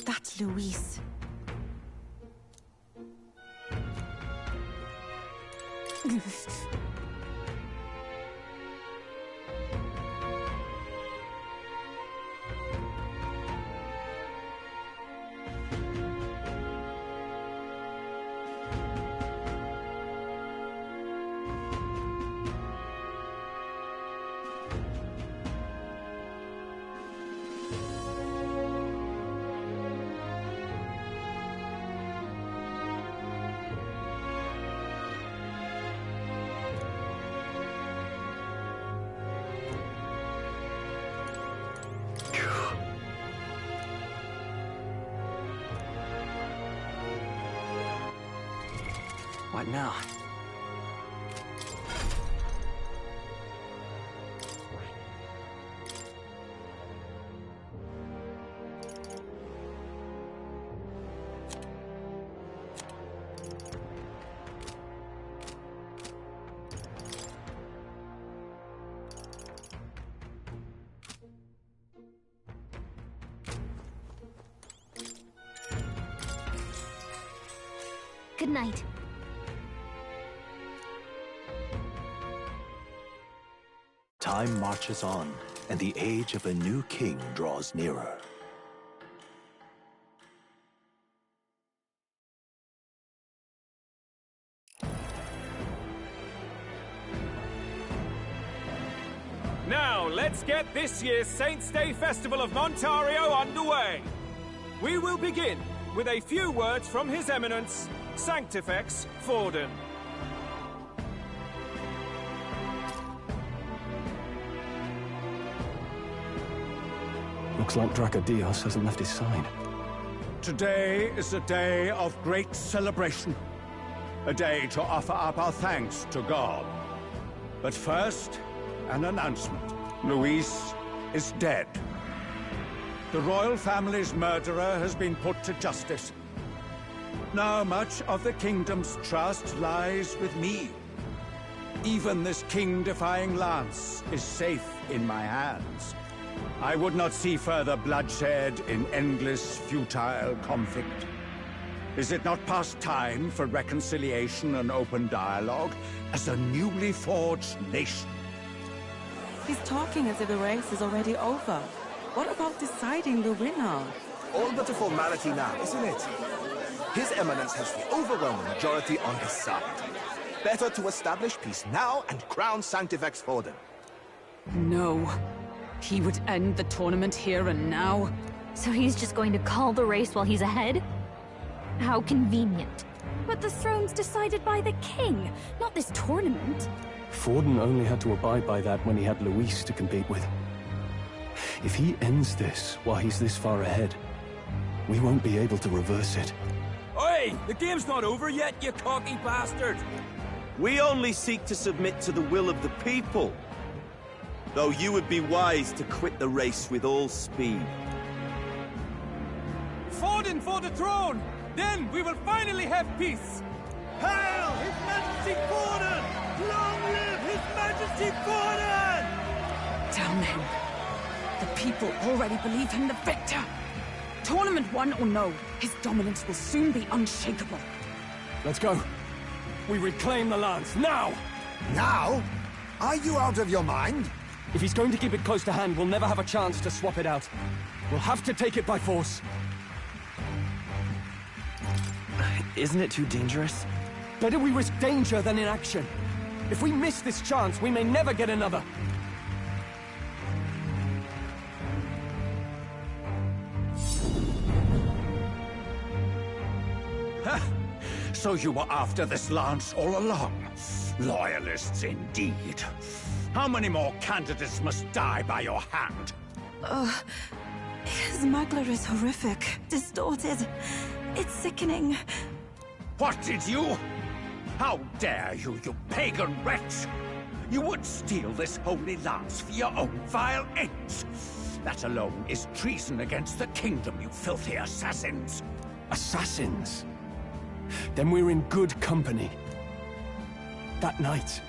that Luis? What now? Good night. Time marches on, and the age of a new king draws nearer. Now, let's get this year's Saints' Day Festival of Montario underway. We will begin with a few words from His Eminence, Sanctifex Forden. Looks like Dracodios hasn't left his side. Today is a day of great celebration. A day to offer up our thanks to God. But first, an announcement. Luis is dead. The royal family's murderer has been put to justice. Now much of the kingdom's trust lies with me. Even this king-defying lance is safe in my hands. I would not see further bloodshed in endless, futile conflict. Is it not past time for reconciliation and open dialogue as a newly forged nation? He's talking as if the race is already over. What about deciding the winner? All but a formality now, isn't it? His Eminence has the overwhelming majority on his side. Better to establish peace now and crown Sanctifex Forden. No. He would end the tournament here and now. So he's just going to call the race while he's ahead? How convenient. But the throne's decided by the king, not this tournament. Forden only had to abide by that when he had Luis to compete with. If he ends this while he's this far ahead, we won't be able to reverse it. Oi! The game's not over yet, you cocky bastard! We only seek to submit to the will of the people. Though you would be wise to quit the race with all speed. Forden for the throne! Then we will finally have peace! Hail His Majesty Forden! Long live His Majesty Forden! Damn him. The people already believe him the victor. Tournament won or no, his dominance will soon be unshakable. Let's go. We reclaim the lance, now! Now? Are you out of your mind? If he's going to keep it close to hand, we'll never have a chance to swap it out. We'll have to take it by force. Isn't it too dangerous? Better we risk danger than inaction. If we miss this chance, we may never get another. So you were after this lance all along? Loyalists indeed. How many more candidates must die by your hand? His smuggler is horrific, distorted. It's sickening. What did you? How dare you, you pagan wretch! You would steal this holy lance for your own vile ends. That alone is treason against the kingdom, you filthy assassins. Assassins? Then we're in good company. That night,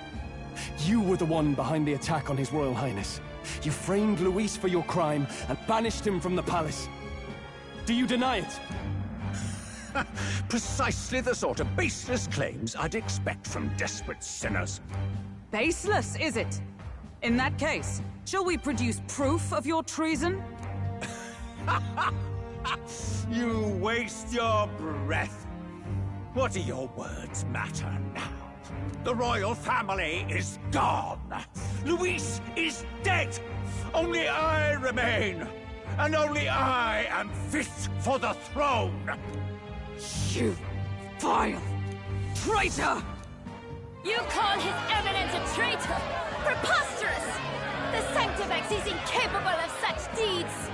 you were the one behind the attack on His Royal Highness. You framed Luis for your crime and banished him from the palace. Do you deny it? Precisely the sort of baseless claims I'd expect from desperate sinners. Baseless, is it? In that case, shall we produce proof of your treason? You waste your breath. What do your words matter now? The royal family is gone. Luis is dead. Only I remain. And only I am fit for the throne. You vile traitor! You call His Eminence a traitor? Preposterous! The Sanctifex is incapable of such deeds!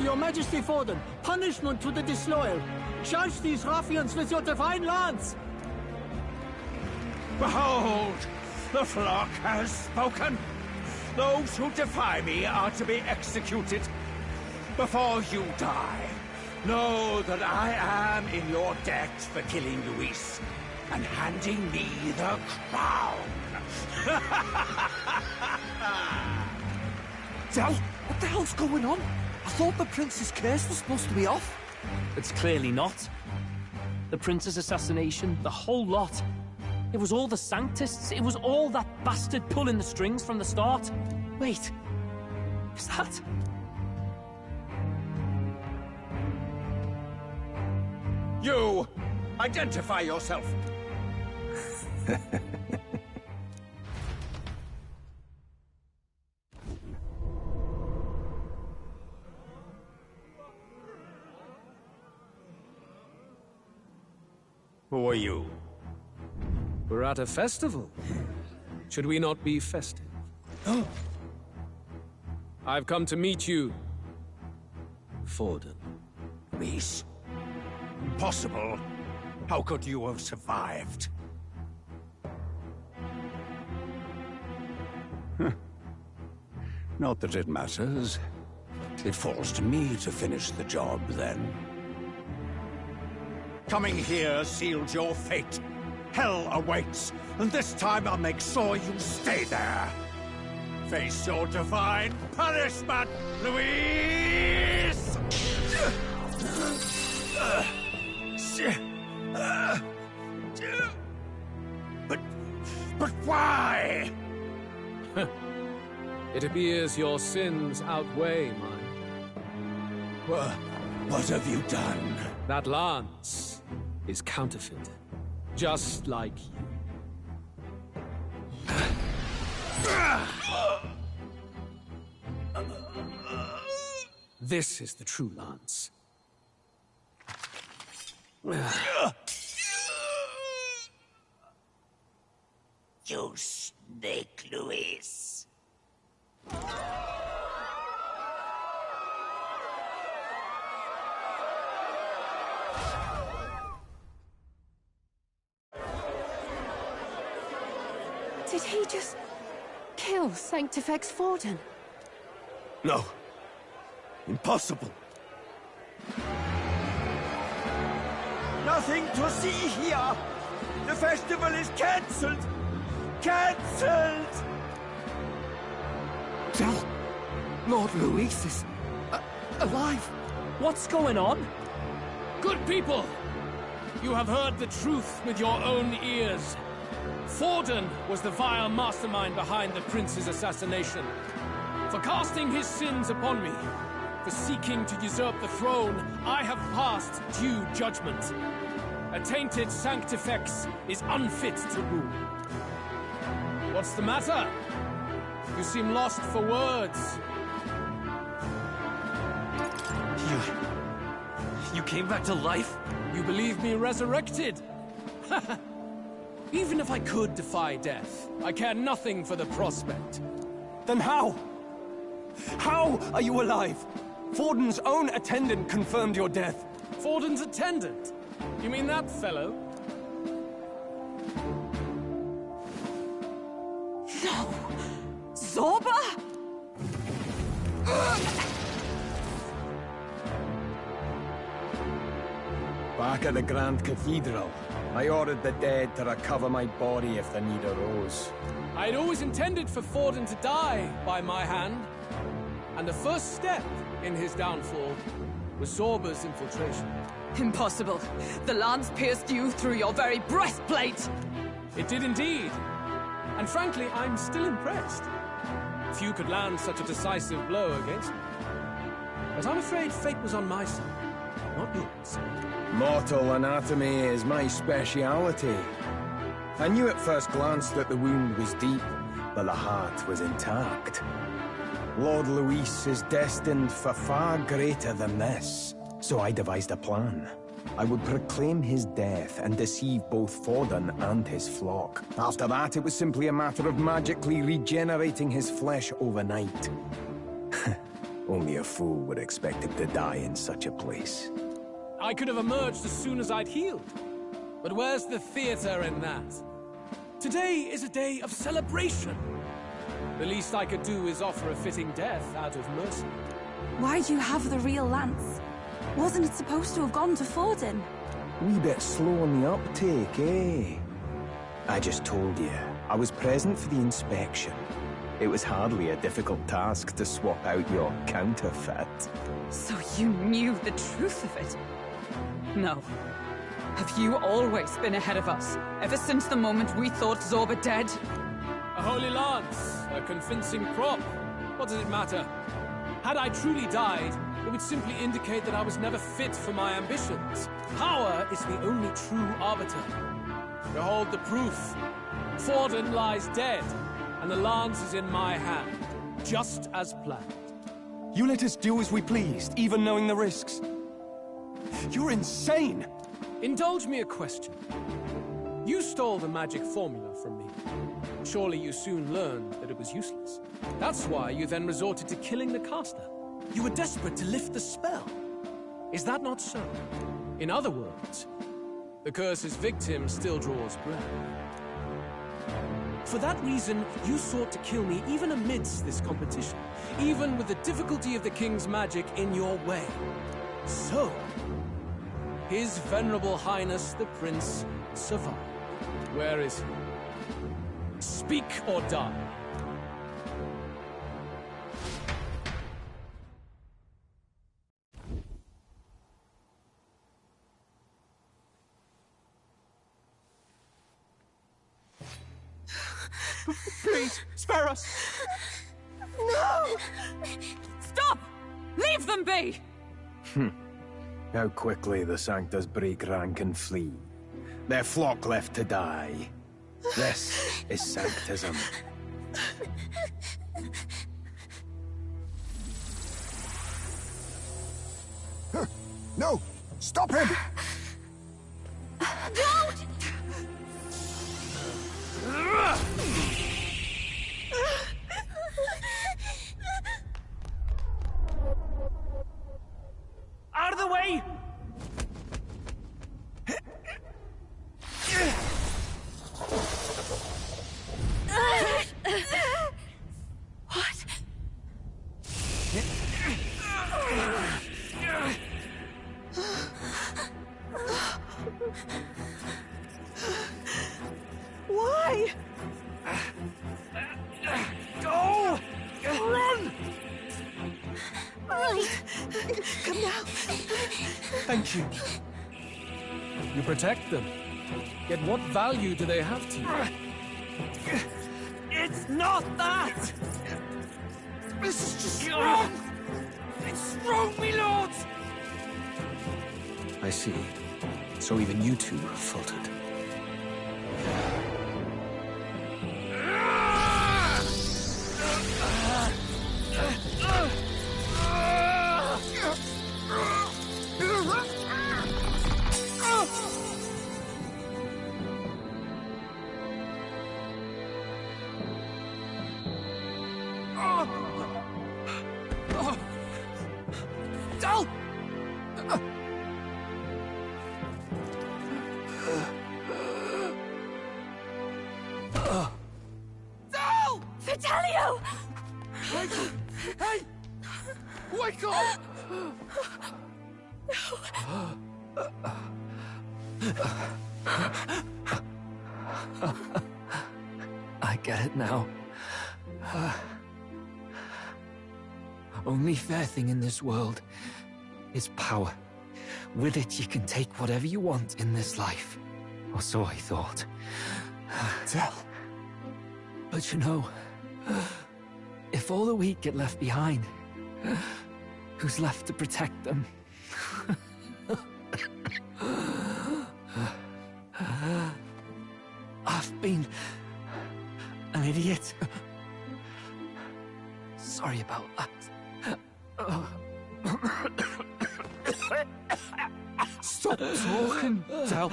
Your Majesty Forden, punishment to the disloyal. Charge these ruffians with your divine lance! Behold, the flock has spoken. Those who defy me are to be executed. Before you die, know that I am in your debt for killing Luis and handing me the crown. Del, what the hell's going on? I thought the prince's curse was supposed to be off. It's clearly not. The prince's assassination, the whole lot. It was all the Sanctists. It was all that bastard pulling the strings from the start. Wait, is that... You! Identify yourself! Who are you? We're at a festival. Should we not be festive? I've come to meet you, Forden. Luis? Impossible. How could you have survived? Not that it matters. It falls to me to finish the job, then. Coming here sealed your fate. Hell awaits, and this time I'll make sure you stay there. Face your divine punishment, Luis! But why? It appears your sins outweigh mine. What have you done? That lance is counterfeit, just like you. This is the true lance. You snake, Luis. Did he just kill Sanctifex Forden? No. Impossible. Nothing to see here! The festival is cancelled! Cancelled! Del, Lord Luis is... alive! What's going on? Good people! You have heard the truth with your own ears. Forden was the vile mastermind behind the prince's assassination. For casting his sins upon me, for seeking to usurp the throne, I have passed due judgment. A tainted Sanctifex is unfit to rule. What's the matter? You seem lost for words. You came back to life? You believe me resurrected? Even if I could defy death, I care nothing for the prospect. Then how? How are you alive? Forden's own attendant confirmed your death. Forden's attendant? You mean that fellow? No! Zorba? Back at the Grand Cathedral, I ordered the dead to recover my body if the need arose. I'd always intended for Forden to die by my hand. And the first step in his downfall was Zorba's infiltration. Impossible. The lance pierced you through your very breastplate! It did indeed. And frankly, I'm still impressed. Few could land such a decisive blow against me. But I'm afraid fate was on my side, not yours. Mortal anatomy is my speciality. I knew at first glance that the wound was deep, but the heart was intact. Lord Luis is destined for far greater than this, so I devised a plan. I would proclaim his death and deceive both Forden and his flock. After that, it was simply a matter of magically regenerating his flesh overnight. Only a fool would expect him to die in such a place. I could have emerged as soon as I'd healed. But where's the theater in that? Today is a day of celebration. The least I could do is offer a fitting death out of mercy. Why'd you have the real lance? Wasn't it supposed to have gone to Forden? Wee bit slow on the uptake, eh? I just told you, I was present for the inspection. It was hardly a difficult task to swap out your counterfeit. So you knew the truth of it? No. Have you always been ahead of us, ever since the moment we thought Zorba dead? A holy lance, a convincing prop. What does it matter? Had I truly died, it would simply indicate that I was never fit for my ambitions. Power is the only true arbiter. Behold the proof. Forden lies dead, and the lance is in my hand, just as planned. You let us do as we pleased, even knowing the risks. You're insane! Indulge me a question. You stole the magic formula from me. Surely you soon learned that it was useless. That's why you then resorted to killing the caster. You were desperate to lift the spell. Is that not so? In other words, the curse's victim still draws breath. For that reason, you sought to kill me even amidst this competition, even with the difficulty of the king's magic in your way. So, His Venerable Highness the Prince survived. Where is he? Speak or die. Please, spare us! No! Stop! Leave them be! How quickly the Sanctas break rank and flee. Their flock left to die. This is Sanctism. No! Stop him! Don't! Out of the way! What? Why? Go! Run! Right. Come now. Thank you. You protect them. Yet what value do they have to you? It's not that! This is just wrong! It's wrong, my lords! I see. So even you two have faltered. Vitelio! Hey! Wake up! I get it now. Only fair thing in this world is power. With it, you can take whatever you want in this life. Or so I thought. Tell. But you know, if all the weak get left behind, who's left to protect them? I've been an idiot. Sorry about that. Stop talking, Del.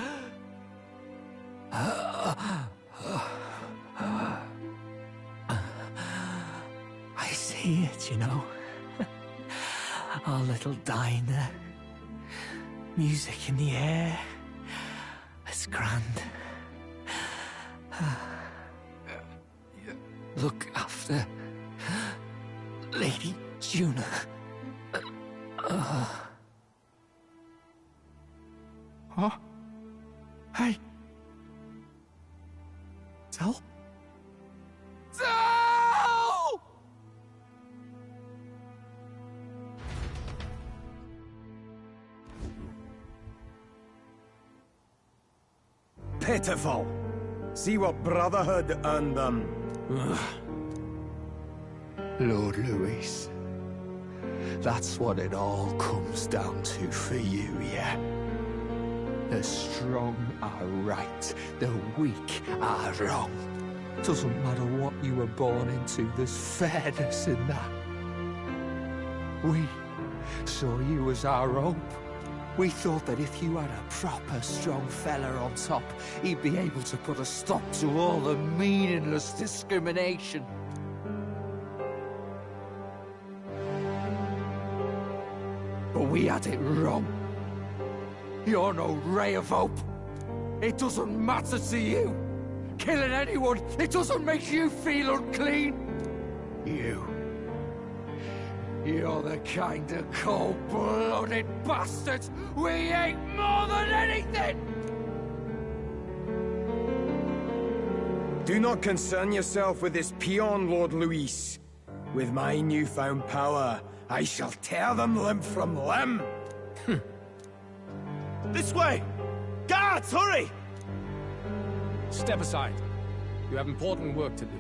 I see it, you know. Our little diner. Music in the air. It's grand. Look after Lady Juna. Huh? Hey. Tell? Tell! Pitiful. See what Brotherhood earned them. Lord Louis, that's what it all comes down to for you, yeah? The strong are right, the weak are wrong. Doesn't matter what you were born into, there's fairness in that. We saw you as our hope. We thought that if you had a proper strong fella on top, he'd be able to put a stop to all the meaningless discrimination. But we had it wrong. You're no ray of hope. It doesn't matter to you. Killing anyone, it doesn't make you feel unclean. You're the kind of cold-blooded bastards we hate more than anything! Do not concern yourself with this peon, Lord Louis. With my newfound power, I shall tear them limb from limb. This way! Guards, hurry! Step aside. You have important work to do.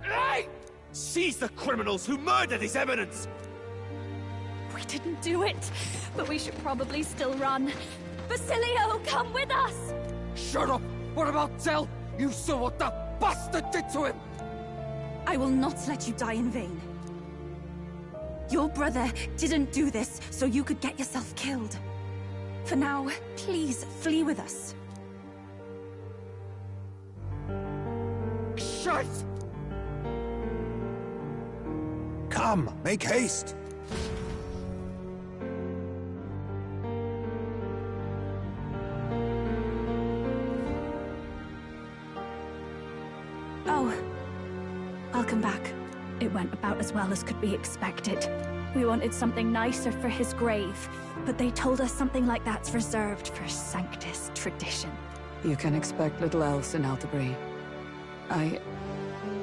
Hey! Seize the criminals who murdered His Eminence! We didn't do it, but we should probably still run. Basilio, come with us! Shut up! What about Tell? You saw what that bastard did to him! I will not let you die in vain. Your brother didn't do this so you could get yourself killed. For now, please flee with us. Shit! Come, make haste. Oh, I'll come back. It went about as well as could be expected. We wanted something nicer for his grave, but they told us something like that's reserved for Sanctus tradition. You can expect little else in Altabri. I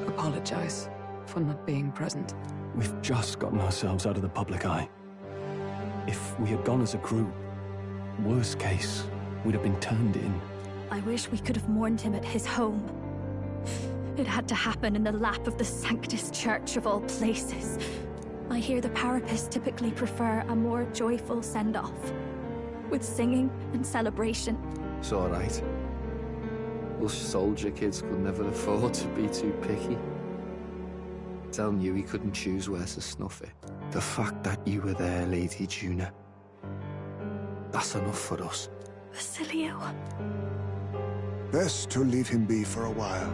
apologize for not being present. We've just gotten ourselves out of the public eye. If we had gone as a group, worst case, we'd have been turned in. I wish we could have mourned him at his home. It had to happen in the lap of the Sanctus Church of all places. I hear the Parapists typically prefer a more joyful send-off, with singing and celebration. It's all right. Us soldier kids could never afford to be too picky. Tell knew he couldn't choose where to snuff it. The fact that you were there, Lady Juna, that's enough for us. Basilio. Best to leave him be for a while.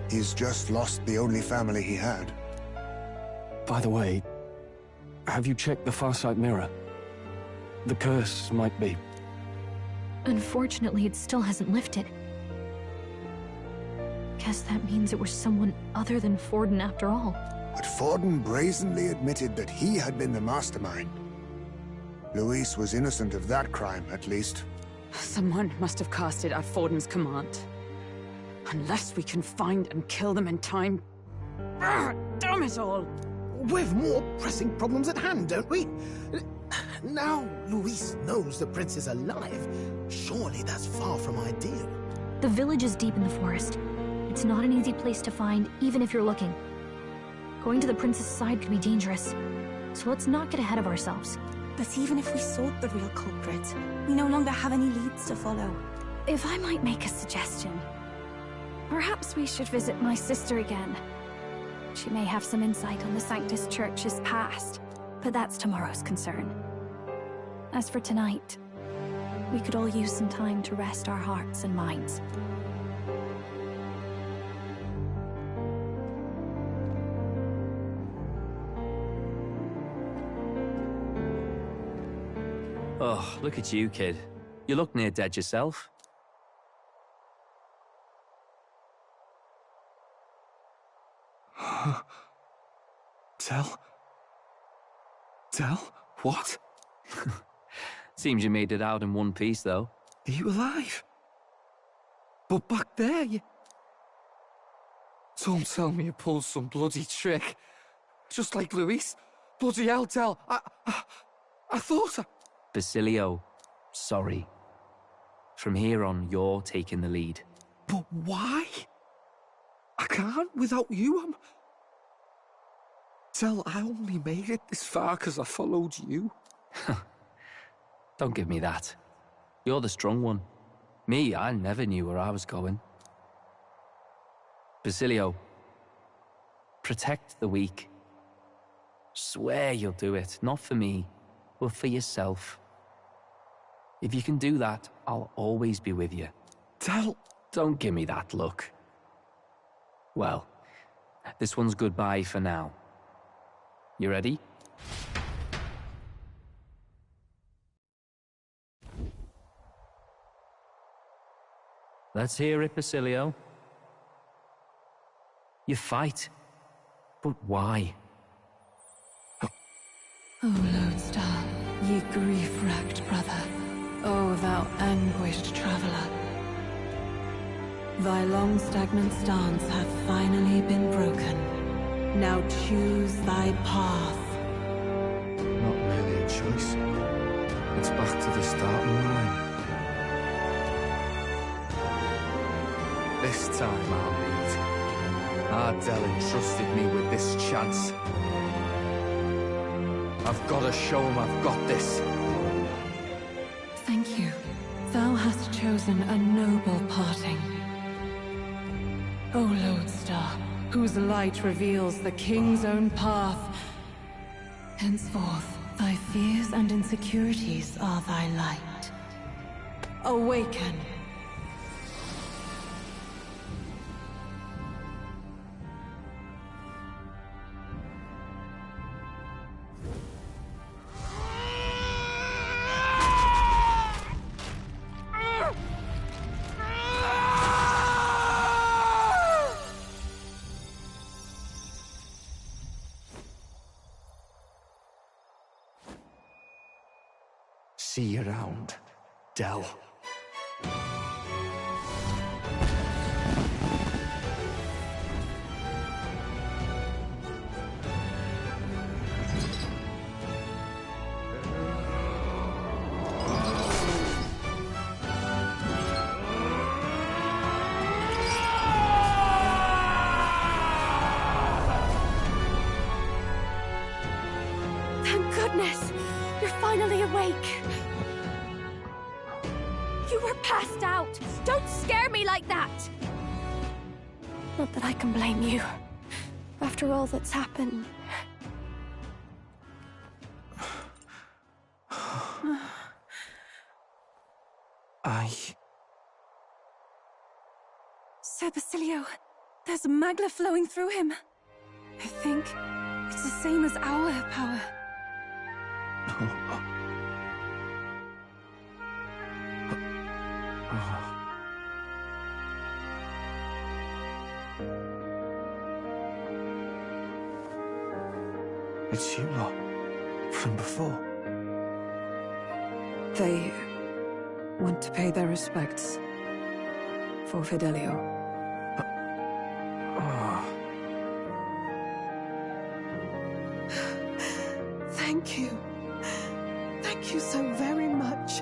He's just lost the only family he had. By the way, have you checked the Farsight mirror? The curse might be... Unfortunately, it still hasn't lifted. Guess that means it was someone other than Forden after all. But Forden brazenly admitted that he had been the mastermind. Luis was innocent of that crime, at least. Someone must have cast it at Forden's command. Unless we can find and kill them in time... Damn it all! We've more pressing problems at hand, don't we? Now Luis knows the prince is alive. Surely that's far from ideal. The village is deep in the forest. It's not an easy place to find, even if you're looking. Going to the prince's side could be dangerous. So let's not get ahead of ourselves. But even if we sought the real culprit, we no longer have any leads to follow. If I might make a suggestion, perhaps we should visit my sister again. She may have some insight on the Sanctus Church's past, but that's tomorrow's concern. As for tonight, we could all use some time to rest our hearts and minds. Oh, look at you, kid. You look near dead yourself. Tell? What? Seems you made it out in one piece, though. Are you alive? But back there, you... Don't tell me you pulled some bloody trick. Just like Luis. Bloody hell, Tell. I thought I... Basilio, sorry. From here on, you're taking the lead. But why? I can't without you. Tell, I only made it this far because I followed you. Don't give me that. You're the strong one. Me, I never knew where I was going. Basilio, protect the weak. Swear you'll do it, not for me, but for yourself. If you can do that, I'll always be with you. Tell... Don't give me that look. Well, this one's goodbye for now. You ready? Let's hear it, Basilio. You fight. But why? O Lodestar, ye grief-racked brother, O thou anguished traveler. Thy long stagnant stance hath finally been broken. Now choose thy path. Not really a choice. It's back to the starting line. This time I'll lead. Ardell entrusted me with this chance. I've got to show him I've got this. Thank you. Thou hast chosen a noble parting. O Lodestar, whose light reveals the king's own path. Henceforth, thy fears and insecurities are thy light. Awaken. See you around, Dell. Thank goodness! You're finally awake! You were passed out! Don't scare me like that! Not that I can blame you. After all that's happened. Sir Basilio, there's magla flowing through him. I think it's the same as our power. It's you lot. From before. They want to pay their respects for Fidelio. Thank you. Thank you so very much.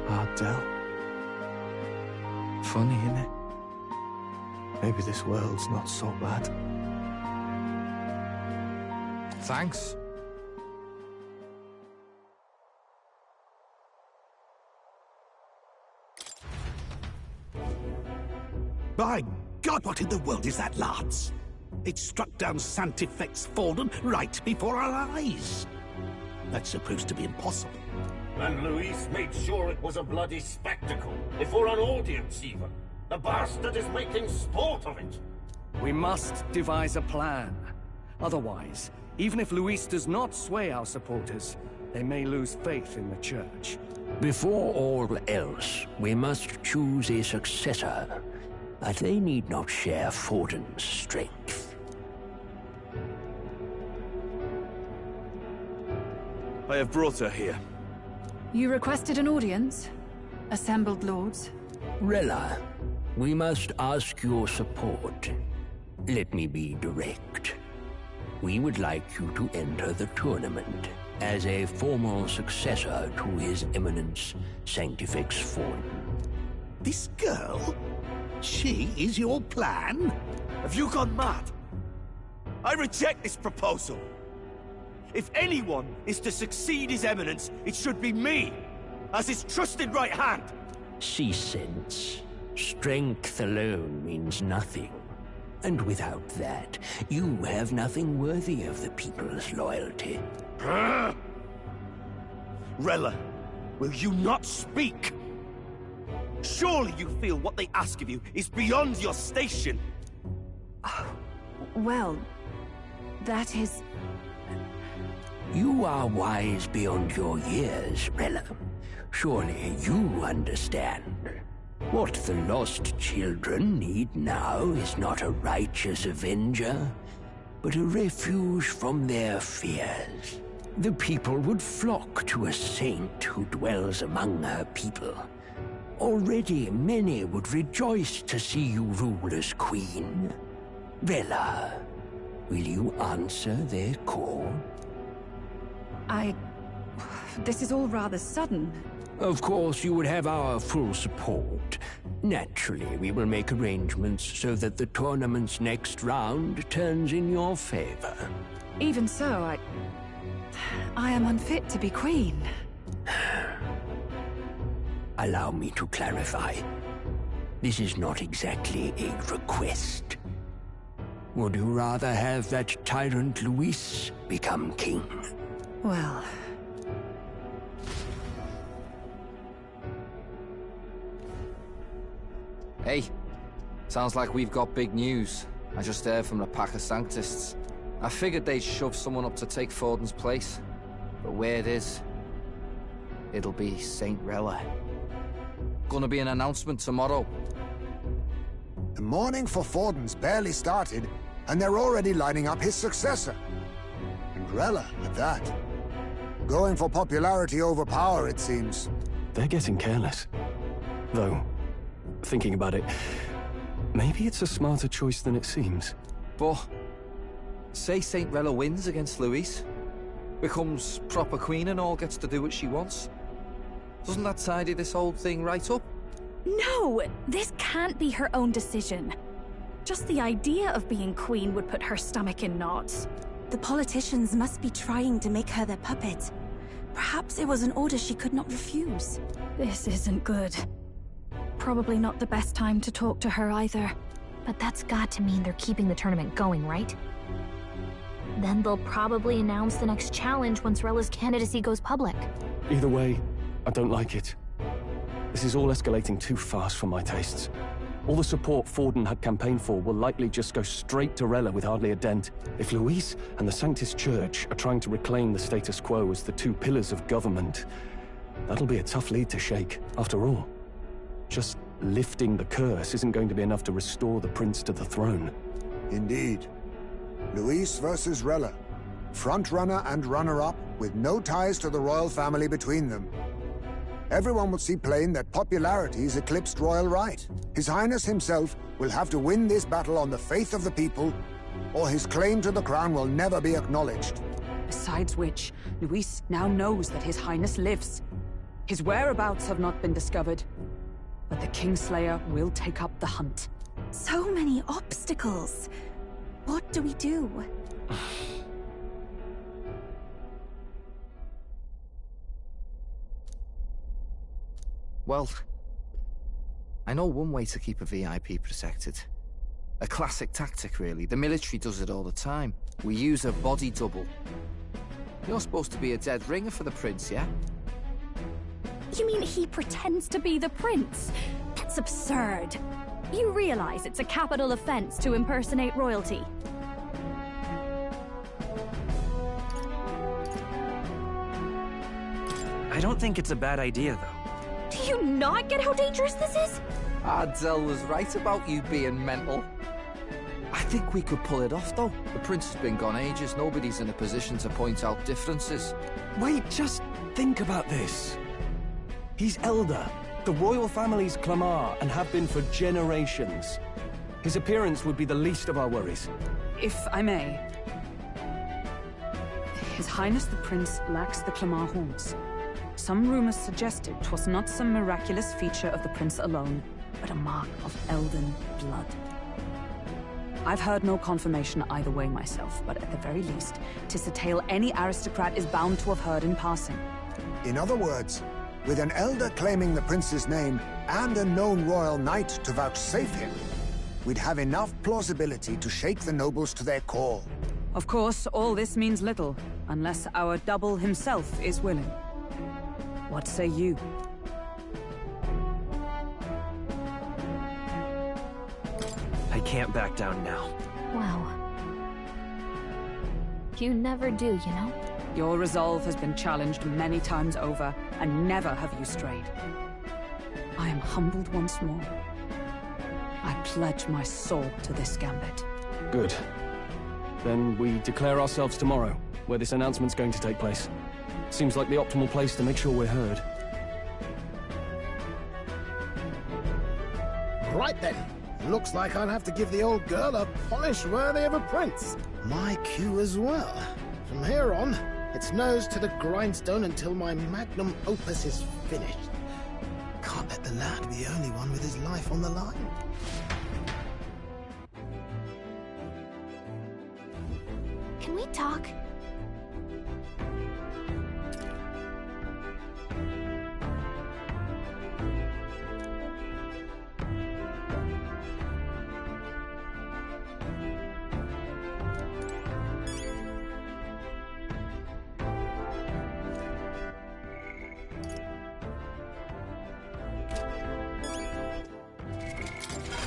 Ardell. Funny, innit? Maybe this world's not so bad. Thanks. By God, what in the world is that, lads? It struck down Sanctifex Forden right before our eyes. That's supposed to be impossible. And Luis made sure it was a bloody spectacle, before an audience even. The bastard is making sport of it. We must devise a plan. Otherwise, even if Luis does not sway our supporters, they may lose faith in the Church. Before all else, we must choose a successor. But they need not share Forden's strength. I have brought her here. You requested an audience? Assembled lords? Rella, we must ask your support. Let me be direct. We would like you to enter the tournament as a formal successor to His Eminence Sanctifex Forden. This girl? She is your plan? Have you gone mad? I reject this proposal. If anyone is to succeed His Eminence, it should be me, as his trusted right hand. See sense. Strength alone means nothing. And without that, you have nothing worthy of the people's loyalty. Rella, will you not speak? Surely you feel what they ask of you is beyond your station. Well, that is... You are wise beyond your years, Rella. Surely you understand. What the lost children need now is not a righteous avenger, but a refuge from their fears. The people would flock to a saint who dwells among her people. Already many would rejoice to see you rule as queen. Rella, will you answer their call? This is all rather sudden. Of course, you would have our full support. Naturally, we will make arrangements so that the tournament's next round turns in your favor. Even so, I am unfit to be queen. Allow me to clarify. This is not exactly a request. Would you rather have that tyrant Luis become king? Well... Hey, sounds like we've got big news. I just heard from the pack of Sanctists. I figured they'd shove someone up to take Forden's place. But where it is, it'll be Saint Rella. Gonna be an announcement tomorrow. The mourning for Forden's barely started, and they're already lining up his successor. And Rella, at that. Going for popularity over power, it seems. They're getting careless. Though, thinking about it, maybe it's a smarter choice than it seems. But, say Saint Rella wins against Luis, becomes proper queen and all gets to do what she wants. Doesn't that tidy this whole thing right up? No! This can't be her own decision. Just the idea of being queen would put her stomach in knots. The politicians must be trying to make her their puppet. Perhaps it was an order she could not refuse. This isn't good. Probably not the best time to talk to her either. But that's got to mean they're keeping the tournament going, right? Then they'll probably announce the next challenge once Rella's candidacy goes public. Either way, I don't like it. This is all escalating too fast for my tastes. All the support Forden had campaigned for will likely just go straight to Rella with hardly a dent. If Luis and the Sanctist Church are trying to reclaim the status quo as the two pillars of government, that'll be a tough lead to shake, after all. Just lifting the curse isn't going to be enough to restore the prince to the throne. Indeed. Luis versus Rella. Front-runner and runner-up, with no ties to the royal family between them. everyone will see plain that popularity is eclipsed royal right. His Highness himself will have to win this battle on the faith of the people, or his claim to the crown will never be acknowledged. Besides which, Luis now knows that His Highness lives. His whereabouts have not been discovered, but the Kingslayer will take up the hunt. So many obstacles. What do we do? Well, I know one way to keep a VIP protected. A classic tactic, really. The military does it all the time. We use a body double. You're supposed to be a dead ringer for the prince, yeah? You mean he pretends to be the prince? That's absurd. You realize it's a capital offense to impersonate royalty. I don't think it's a bad idea, though. Do you not get how dangerous this is? Ardell was right about you being mental. I think we could pull it off, though. The prince has been gone ages. Nobody's in a position to point out differences. Wait, just think about this. He's elder. The royal family's Clamar, and have been for generations. His appearance would be the least of our worries. If I may. His Highness the Prince lacks the Clamar horns. Some rumors suggested 'twas not some miraculous feature of the prince alone, but a mark of Elden blood. I've heard no confirmation either way myself, but at the very least, 'tis a tale any aristocrat is bound to have heard in passing. In other words, with an elder claiming the prince's name and a known royal knight to vouchsafe him, we'd have enough plausibility to shake the nobles to their core. Of course, all this means little, unless our double himself is willing. What say you? I can't back down now. Wow. You never do, you know? Your resolve has been challenged many times over, and never have you strayed. I am humbled once more. I pledge my soul to this gambit. Good. Then we declare ourselves tomorrow, where this announcement's going to take place. Seems like the optimal place to make sure we're heard. Right then. Looks like I'll have to give the old girl a polish worthy of a prince. My cue as well. From here on, it's nose to the grindstone until my magnum opus is finished. Can't let the lad be the only one with his life on the line. Can we talk?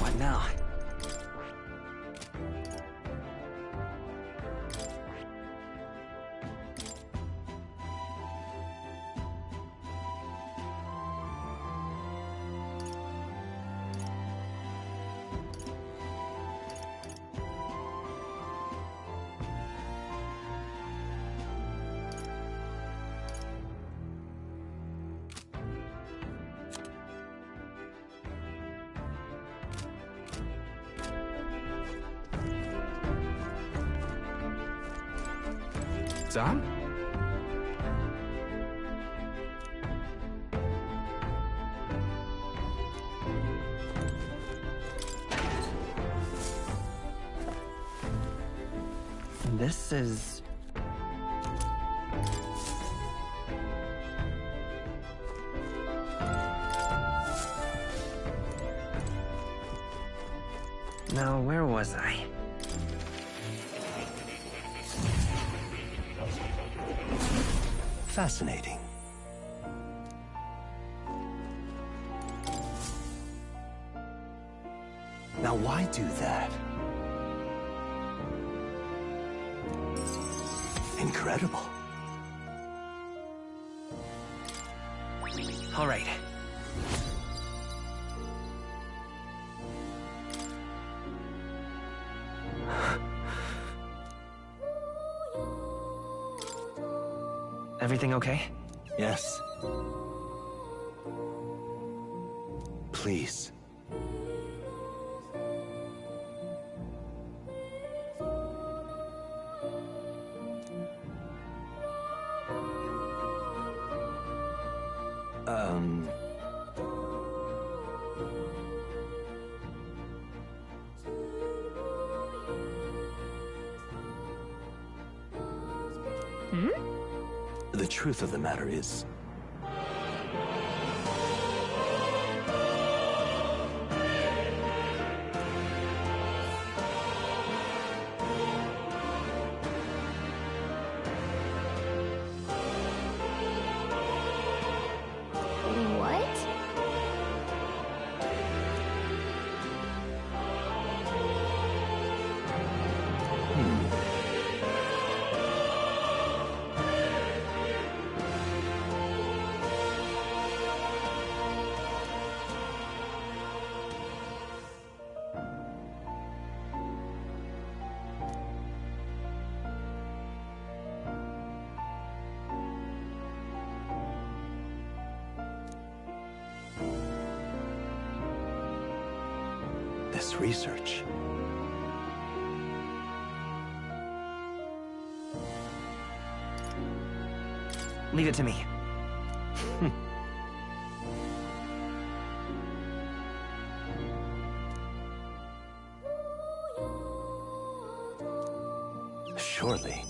What now? Sam? This is... Now, where was I? Fascinating. Now why do that? Incredible. All right. Everything okay? Yes. Please. The truth of the matter is, this research. Leave it to me. Surely.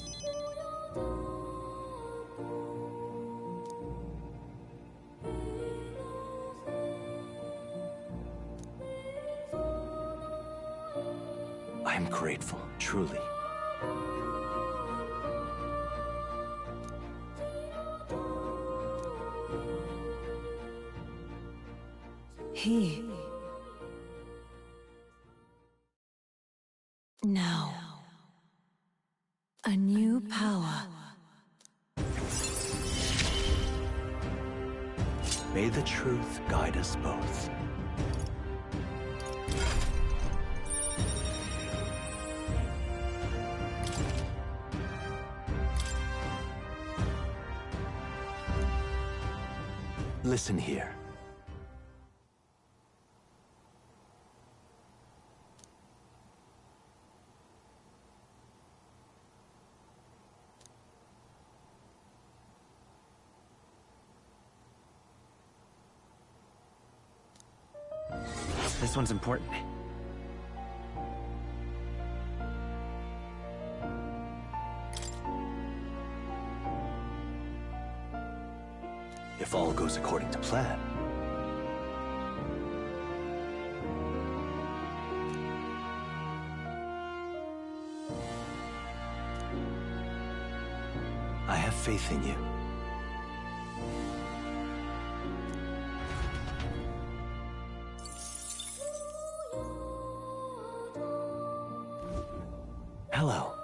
I'm grateful, truly. Now, a new power. May the truth guide us both. Listen here. This one's important. If all goes according to plan. I have faith in you. Hello.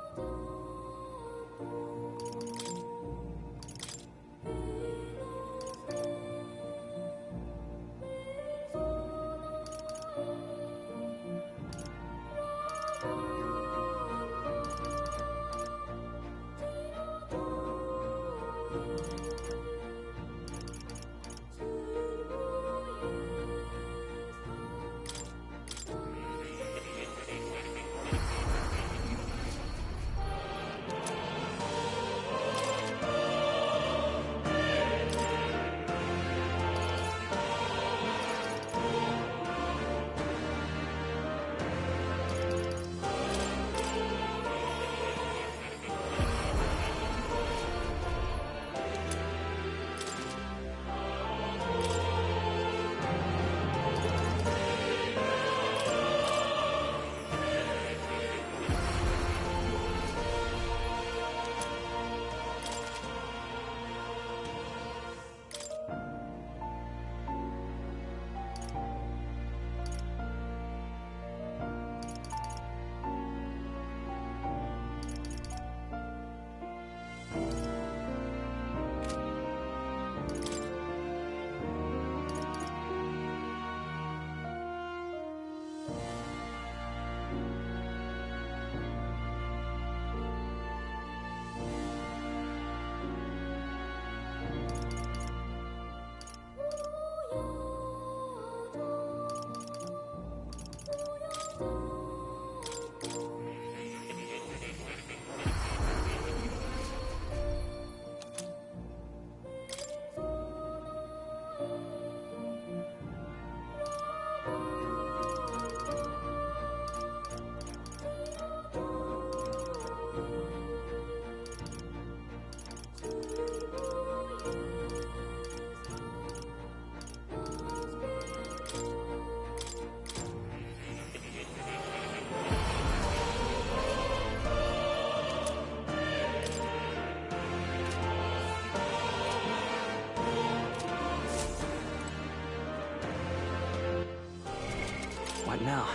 What now?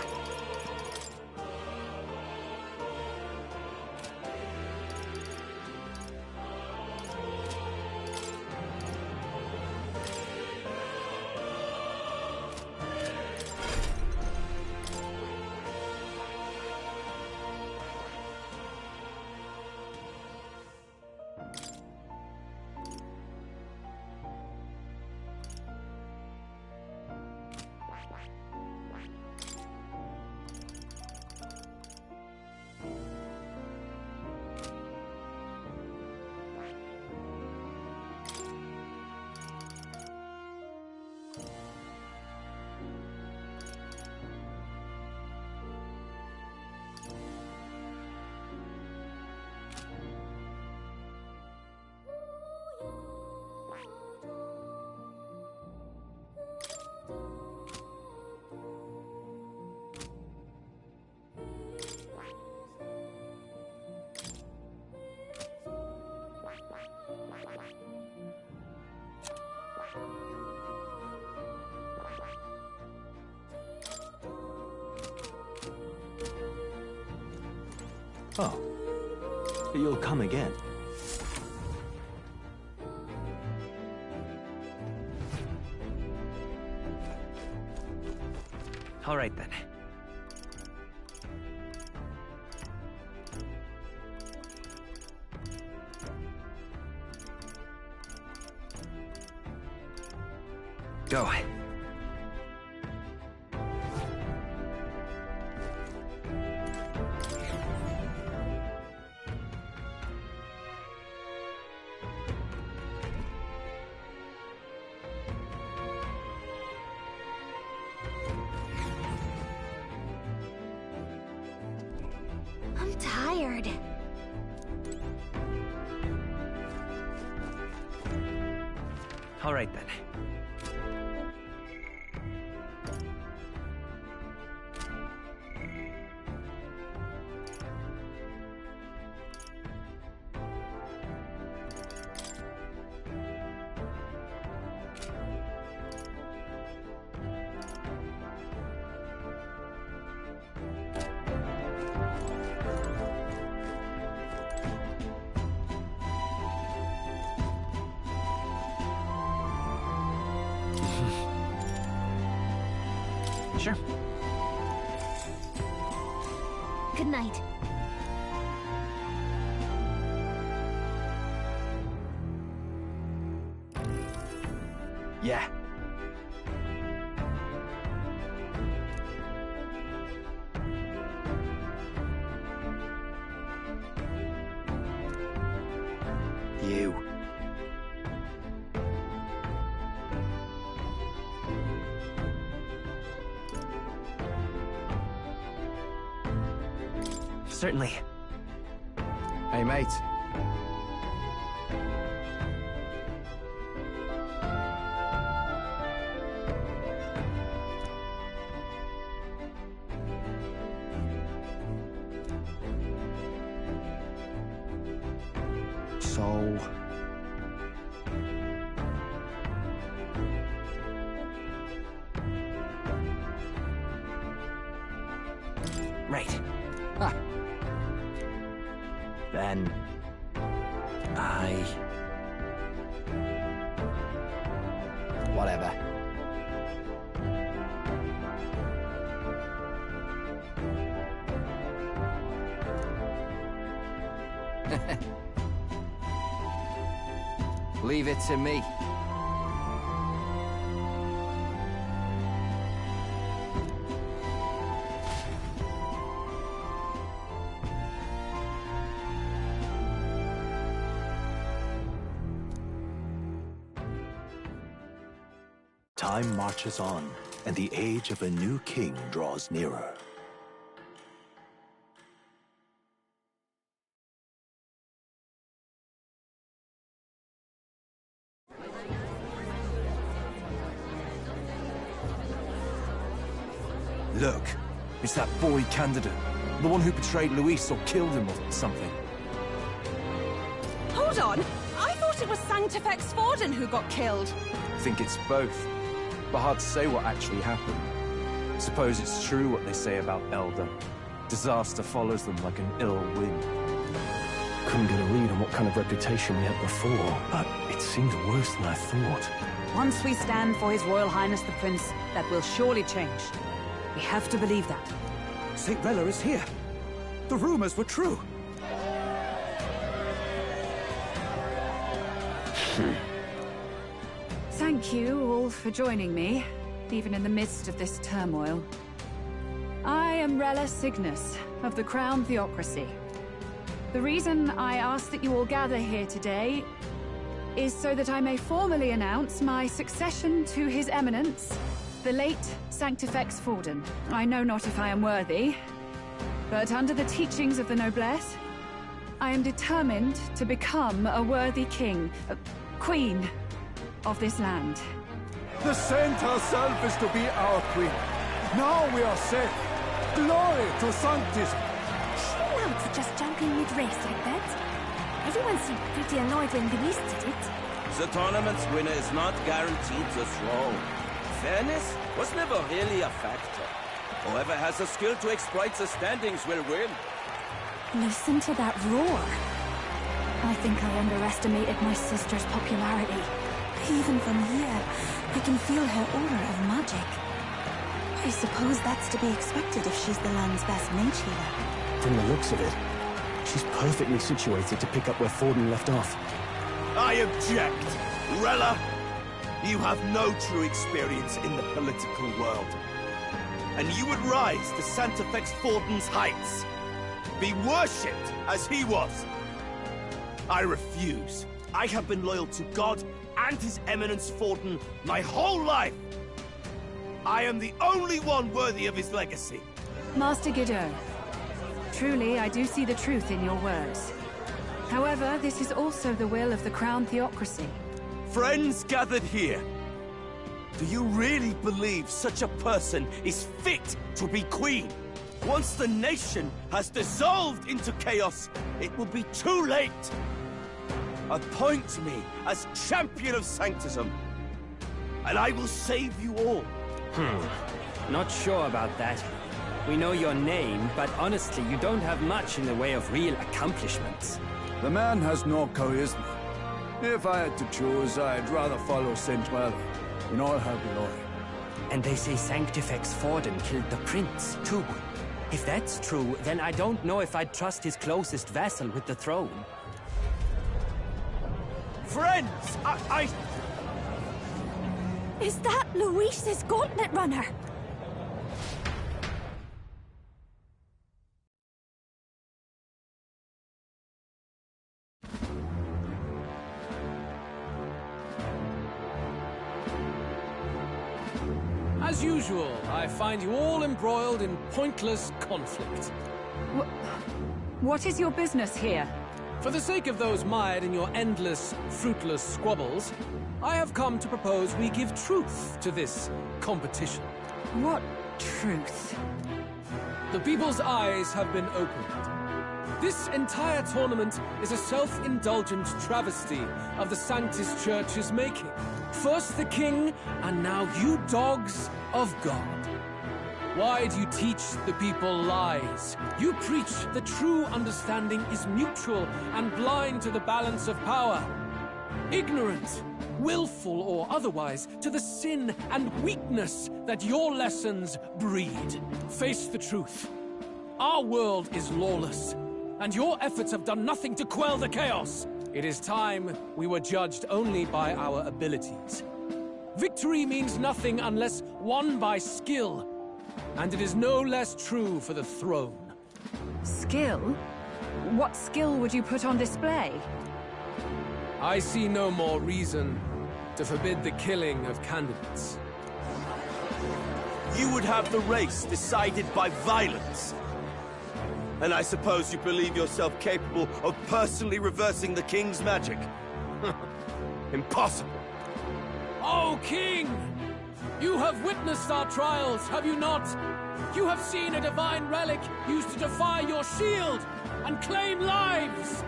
Oh. You'll come again. All right, then. Go. I'm tired. All right, then. Sure. Good night. Yeah. You. Certainly. Hey, mate. So... Right. Ah. Then... Whatever. Leave it to me. Time marches on, and the age of a new king draws nearer. Look, it's that boy candidate. The one who betrayed Luis or killed him or something. Hold on! I thought it was Sanctifex Forden who got killed. I think it's both. But hard to say what actually happened. Suppose it's true what they say about Elder. Disaster follows them like an ill wind. Couldn't get a read on what kind of reputation he had before, but it seemed worse than I thought. Once we stand for His Royal Highness the Prince, that will surely change. We have to believe that. St. Rella is here. The rumors were true. Thank you all for joining me, even in the midst of this turmoil. I am Rella Cygnus, of the Crown Theocracy. The reason I ask that you all gather here today is so that I may formally announce my succession to His Eminence, the late Sanctifex Forden. I know not if I am worthy, but under the teachings of the noblesse, I am determined to become a worthy king, queen of this land. The saint herself is to be our queen. Now we are safe. Glory to Sanctis. Chill out for just jumping mid-race like that. Everyone seemed pretty annoyed when Luis did it. The tournament's winner is not guaranteed the throne. Fairness was never really a factor. Whoever has the skill to exploit the standings will win. Listen to that roar. I think I underestimated my sister's popularity. Even from here, I can feel her aura of magic. I suppose that's to be expected if she's the land's best mage healer. From the looks of it, she's perfectly situated to pick up where Forden left off. I object! Rella, you have no true experience in the political world. And you would rise to Sanctifex Forden's heights. Be worshipped as he was. I refuse. I have been loyal to God and His Eminence Forden my whole life. I am the only one worthy of his legacy. Master Guido, truly I do see the truth in your words. However, this is also the will of the Crown Theocracy. Friends gathered here, do you really believe such a person is fit to be queen? Once the nation has dissolved into chaos, it will be too late. Appoint me as champion of sanctism, and I will save you all. Not sure about that. We know your name, but honestly, you don't have much in the way of real accomplishments. The man has no charisma. If I had to choose, I'd rather follow St. Rella in all her glory. And they say Sanctifex Forden killed the prince, too. If that's true, then I don't know if I'd trust his closest vassal with the throne. Friends, I... Is that Luis's gauntlet runner? As usual, I find you all embroiled in pointless conflict. What is your business here? For the sake of those mired in your endless, fruitless squabbles, I have come to propose we give truth to this competition. What truth? The people's eyes have been opened. This entire tournament is a self-indulgent travesty of the Sanctis Church's making. First the king, and now you dogs of God. Why do you teach the people lies? You preach that true understanding is mutual and blind to the balance of power. Ignorant, willful or otherwise, to the sin and weakness that your lessons breed. Face the truth. Our world is lawless, and your efforts have done nothing to quell the chaos. It is time we were judged only by our abilities. Victory means nothing unless won by skill, and it is no less true for the throne. Skill? What skill would you put on display? I see no more reason to forbid the killing of candidates. You would have the race decided by violence. And I suppose you believe yourself capable of personally reversing the king's magic? Impossible. Oh, King! You have witnessed our trials, have you not? You have seen a divine relic used to defy your shield and claim lives!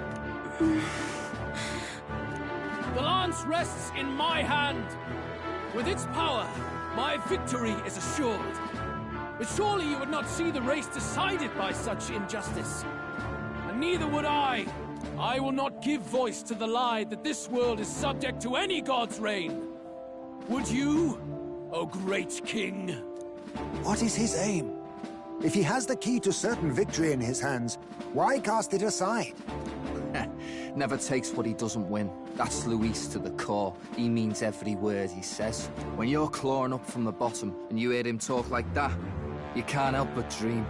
The lance rests in my hand. With its power, my victory is assured. But surely you would not see the race decided by such injustice. And neither would I. I will not give voice to the lie that this world is subject to any god's reign. Would you, O great king? What is his aim? If he has the key to certain victory in his hands, why cast it aside? Never takes what he doesn't win. That's Luis to the core. He means every word he says. When you're clawing up from the bottom and you hear him talk like that, you can't help but dream.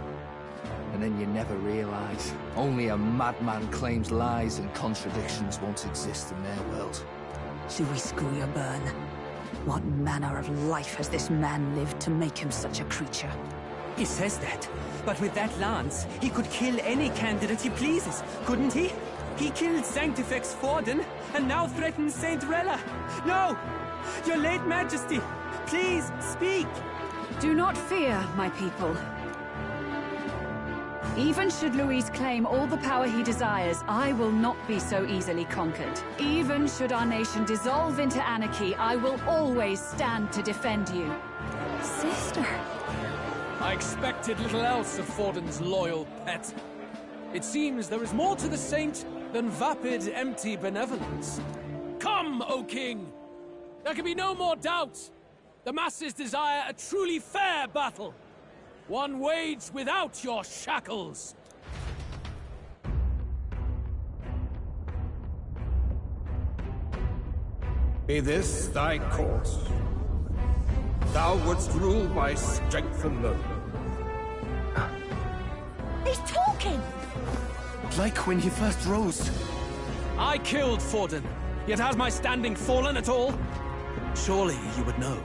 And then you never realize. Only a madman claims lies and contradictions won't exist in their world. Luis Guyurburn. What manner of life has this man lived to make him such a creature? He says that, but with that lance, he could kill any candidate he pleases, couldn't he? He killed Sanctifex Forden, and now threatens Saint Rella. No! Your late Majesty, please, speak! Do not fear, my people. Even should Luis claim all the power he desires, I will not be so easily conquered. Even should our nation dissolve into anarchy, I will always stand to defend you. Sister. I expected little else of Forden's loyal pet. It seems there is more to the saint than vapid, empty benevolence. Come, O king! There can be no more doubt. The masses desire a truly fair battle. One waged without your shackles. Be this thy course. Thou wouldst rule by strength alone. He's talking! Like when he first rose. I killed Forden, yet has my standing fallen at all? Surely you would know.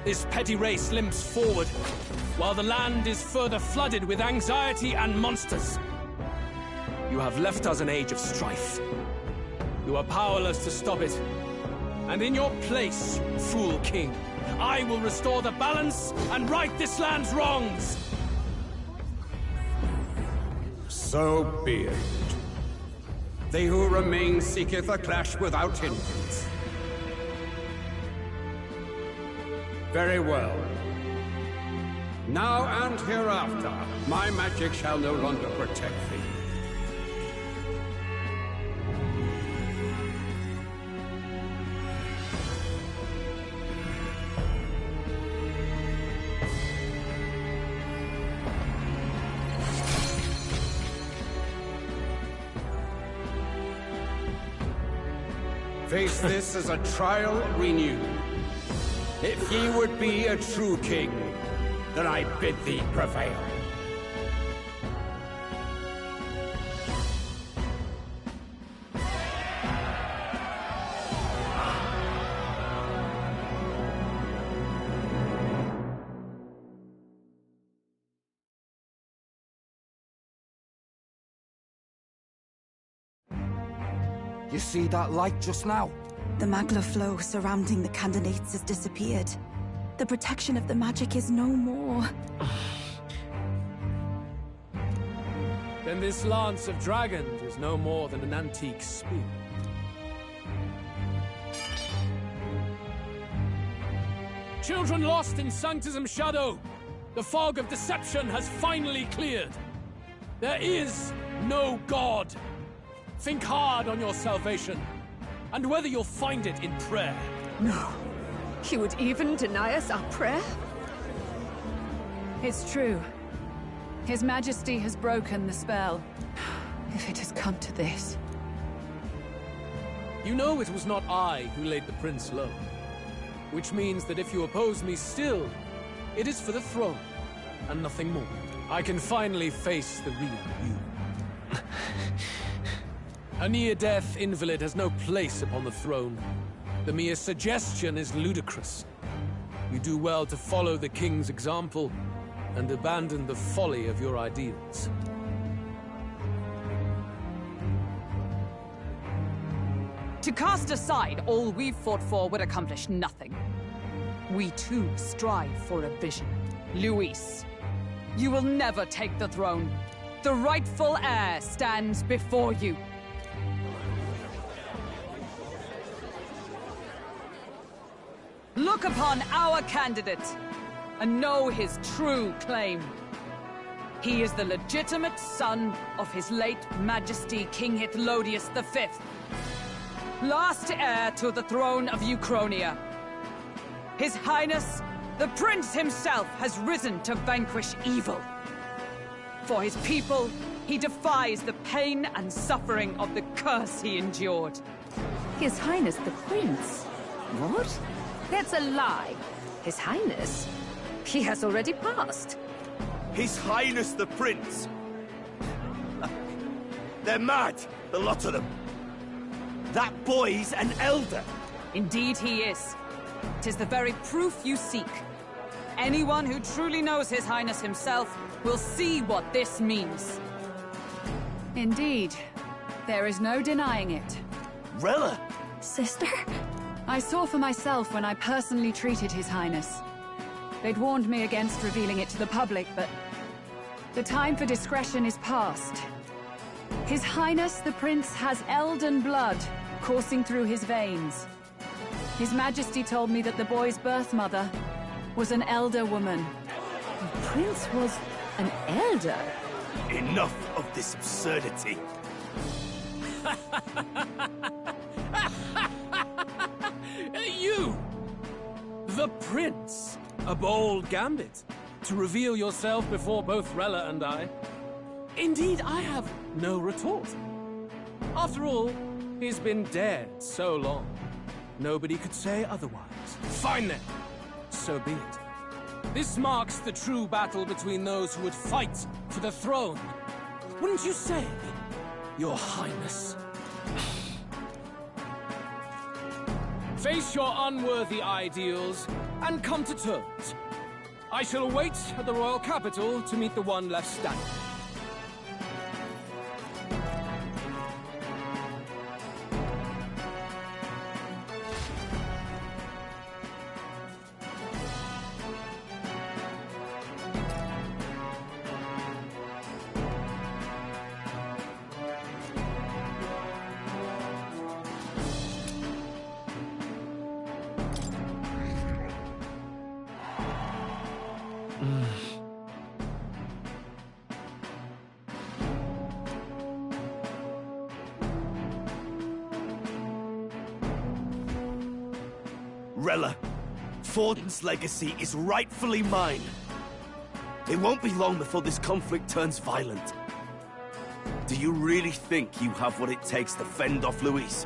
This petty race limps forward, while the land is further flooded with anxiety and monsters. You have left us an age of strife. You are powerless to stop it. And in your place, fool king, I will restore the balance and right this land's wrongs! So be it. They who remain seeketh a clash without hindrance. Very well. Now and hereafter, my magic shall no longer protect thee. Face this as a trial renewed. If ye would be a true king, then I bid thee prevail. You see that light just now? The magla flow surrounding the candidates has disappeared. The protection of the magic is no more. Then this lance of dragons is no more than an antique spear. Children lost in Sanctism shadow! The fog of deception has finally cleared! There is no God! Think hard on your salvation, and whether you'll find it in prayer. No. He would even deny us our prayer? It's true. His Majesty has broken the spell. If it has come to this. You know it was not I who laid the prince low. Which means that if you oppose me still, it is for the throne, and nothing more. I can finally face the real you. A near-death invalid has no place upon the throne. The mere suggestion is ludicrous. You do well to follow the king's example and abandon the folly of your ideals. To cast aside all we've fought for would accomplish nothing. We too strive for a vision. Luis, you will never take the throne. The rightful heir stands before you. Look upon our candidate. and know his true claim. He is the legitimate son of his late Majesty King Hithlodius V, last heir to the throne of Uchronia. His Highness, the Prince himself, has risen to vanquish evil. For his people, he defies the pain and suffering of the curse he endured. His Highness the Prince? What? That's a lie. His Highness? He has already passed. His Highness the Prince! They're mad, the lot of them. That boy's an elder. Indeed he is. Tis the very proof you seek. Anyone who truly knows His Highness himself will see what this means. Indeed, there is no denying it. Rella! Sister? I saw for myself when I personally treated His Highness. They'd warned me against revealing it to the public, but the time for discretion is past. His Highness the Prince has Elden blood coursing through his veins. His Majesty told me that the boy's birth mother was an elder woman. The Prince was an elder? Enough of this absurdity. You! The Prince! A bold gambit. To reveal yourself before both Rella and I. Indeed, I have no retort. After all, he's been dead so long. Nobody could say otherwise. Fine then. So be it. This marks the true battle between those who would fight for the throne. Wouldn't you say, Your Highness? Face your unworthy ideals and come to terms. I shall await at the royal capital to meet the one left standing. Rella, Forden's legacy is rightfully mine. It won't be long before this conflict turns violent. Do you really think you have what it takes to fend off Luis?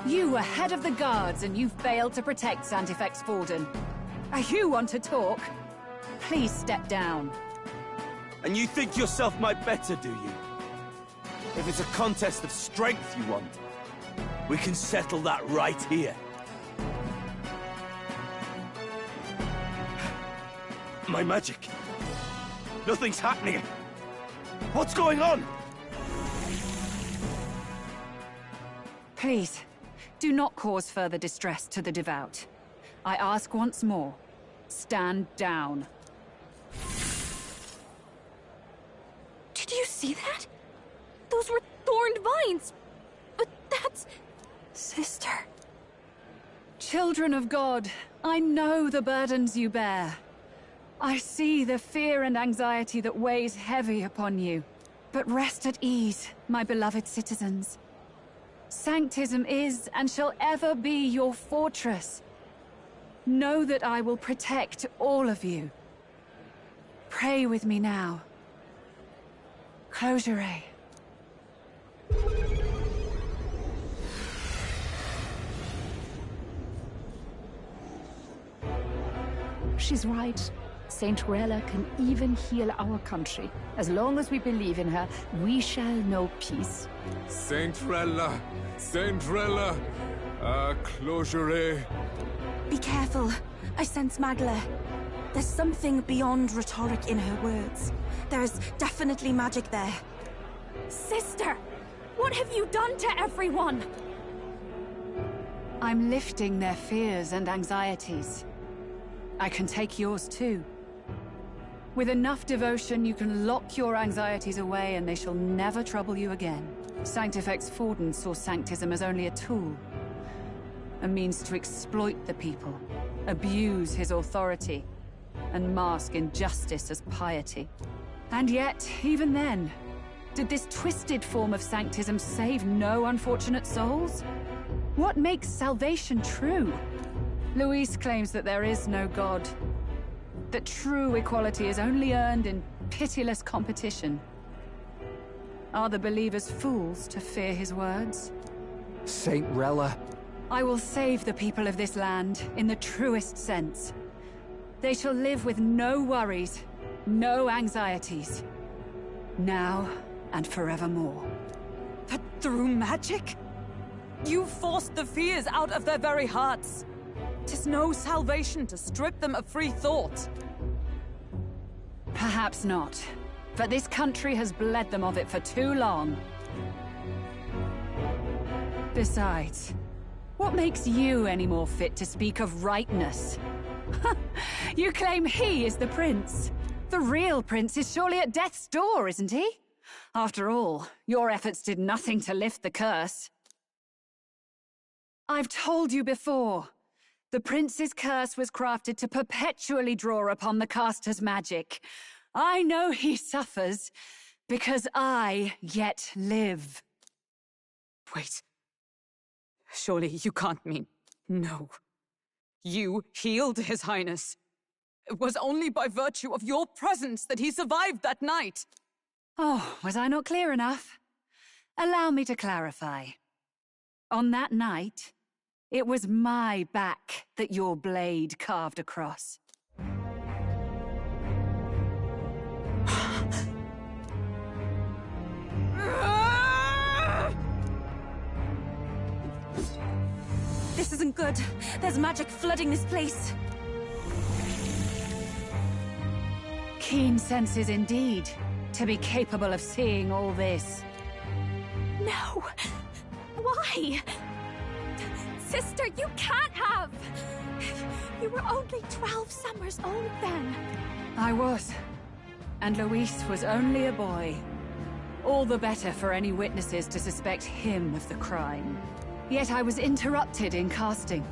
You were head of the guards and you failed to protect Santifex Forden. You want to talk? Please step down. And you think yourself my better, do you? If it's a contest of strength you want, we can settle that right here. My magic. Nothing's happening. What's going on? Please, do not cause further distress to the devout. I ask once more, stand down. Did you see that? Those were thorned vines. But that's... Sister. Children of God, I know the burdens you bear. I see the fear and anxiety that weighs heavy upon you. But rest at ease, my beloved citizens. Sanctism is and shall ever be your fortress. Know that I will protect all of you. Pray with me now. Closure. She's right. Saint Rella can even heal our country. As long as we believe in her, we shall know peace. Saint Rella! Saint Rella! Closure. Be careful. I sense Magla. There's something beyond rhetoric in her words. There's definitely magic there. Sister! What have you done to everyone? I'm lifting their fears and anxieties. I can take yours too. With enough devotion, you can lock your anxieties away and they shall never trouble you again. Sanctifex Forden saw Sanctism as only a tool. A means to exploit the people, abuse his authority, and mask injustice as piety. And yet, even then, did this twisted form of sanctism save no unfortunate souls? What makes salvation true? Luis claims that there is no God, that true equality is only earned in pitiless competition. Are the believers fools to fear his words? Saint Rella. I will save the people of this land in the truest sense. They shall live with no worries, no anxieties. Now and forevermore. But through magic? You forced the fears out of their very hearts. 'Tis no salvation to strip them of free thought. Perhaps not. But this country has bled them of it for too long. Besides, what makes you any more fit to speak of rightness? You claim he is the prince. The real prince is surely at death's door, isn't he? After all, your efforts did nothing to lift the curse. I've told you before. The prince's curse was crafted to perpetually draw upon the caster's magic. I know he suffers, because I yet live. Wait. Surely you can't mean... No. You healed His Highness. It was only by virtue of your presence that he survived that night. Oh, was I not clear enough? Allow me to clarify. On that night, it was my back that your blade carved across. This isn't good. There's magic flooding this place. Keen senses indeed, to be capable of seeing all this. No! Why? Sister, you can't have! You were only 12 summers old then. I was. And Luis was only a boy. All the better for any witnesses to suspect him of the crime. Yet I was interrupted in casting.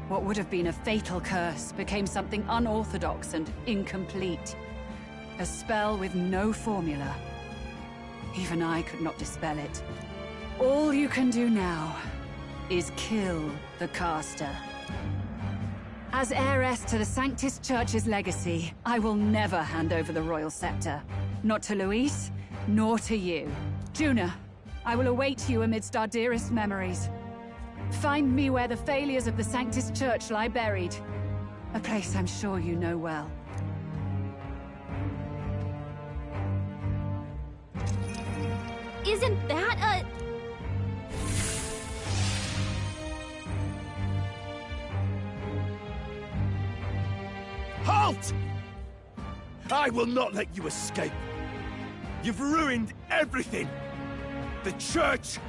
What would have been a fatal curse became something unorthodox and incomplete. A spell with no formula. Even I could not dispel it. All you can do now is kill the caster. As heiress to the Sanctus Church's legacy, I will never hand over the royal scepter. Not to Luis, nor to you. Juna, I will await you amidst our dearest memories. Find me where the failures of the Sanctus Church lie buried. A place I'm sure you know well. Isn't that a... Halt! I will not let you escape. You've ruined everything. The church,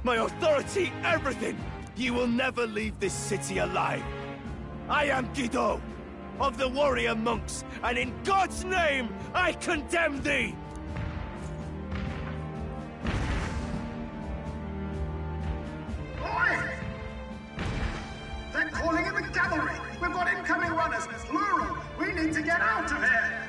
my authority, everything. You will never leave this city alive. I am Guido, of the warrior monks, and in God's name, I condemn thee! Oi! They're calling in the cavalry! We've got incoming runners, plural! We need to get out of here!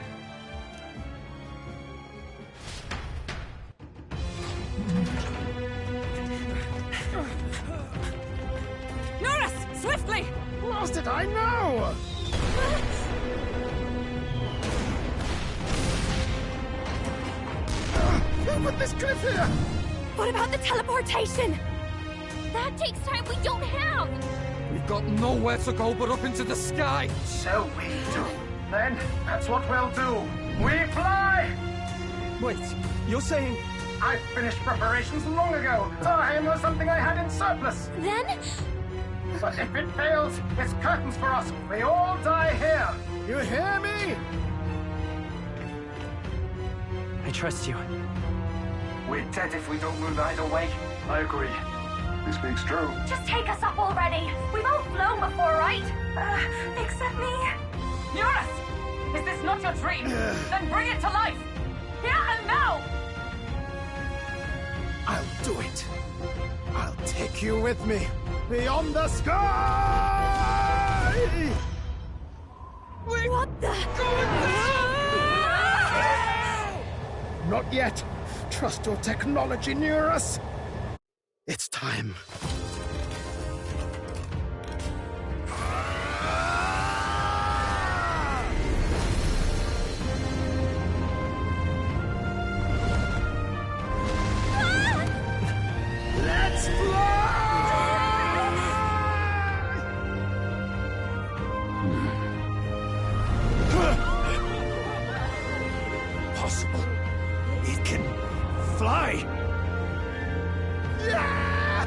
Norris! Swiftly! Lost it, I know! With this cliff here! What about the teleportation? That takes time we don't have! We've got nowhere to go but up into the sky! So we do. Then, that's what we'll do. We fly! Wait, you're saying... I finished preparations long ago. Time was something I had in surplus. Then? But if it fails, it's curtains for us. We all die here. You hear me? I trust you. We're dead if we don't move either way. I agree. This speaks true. Just take us up already. We've all flown before, right? Except me. Eurus! Is this not your dream? Then bring it to life! Here and now! I'll do it. I'll take you with me. Beyond the sky! What the? Not yet. Trust your technology near us. It's time. Let's Possible. It can fly. Yeah!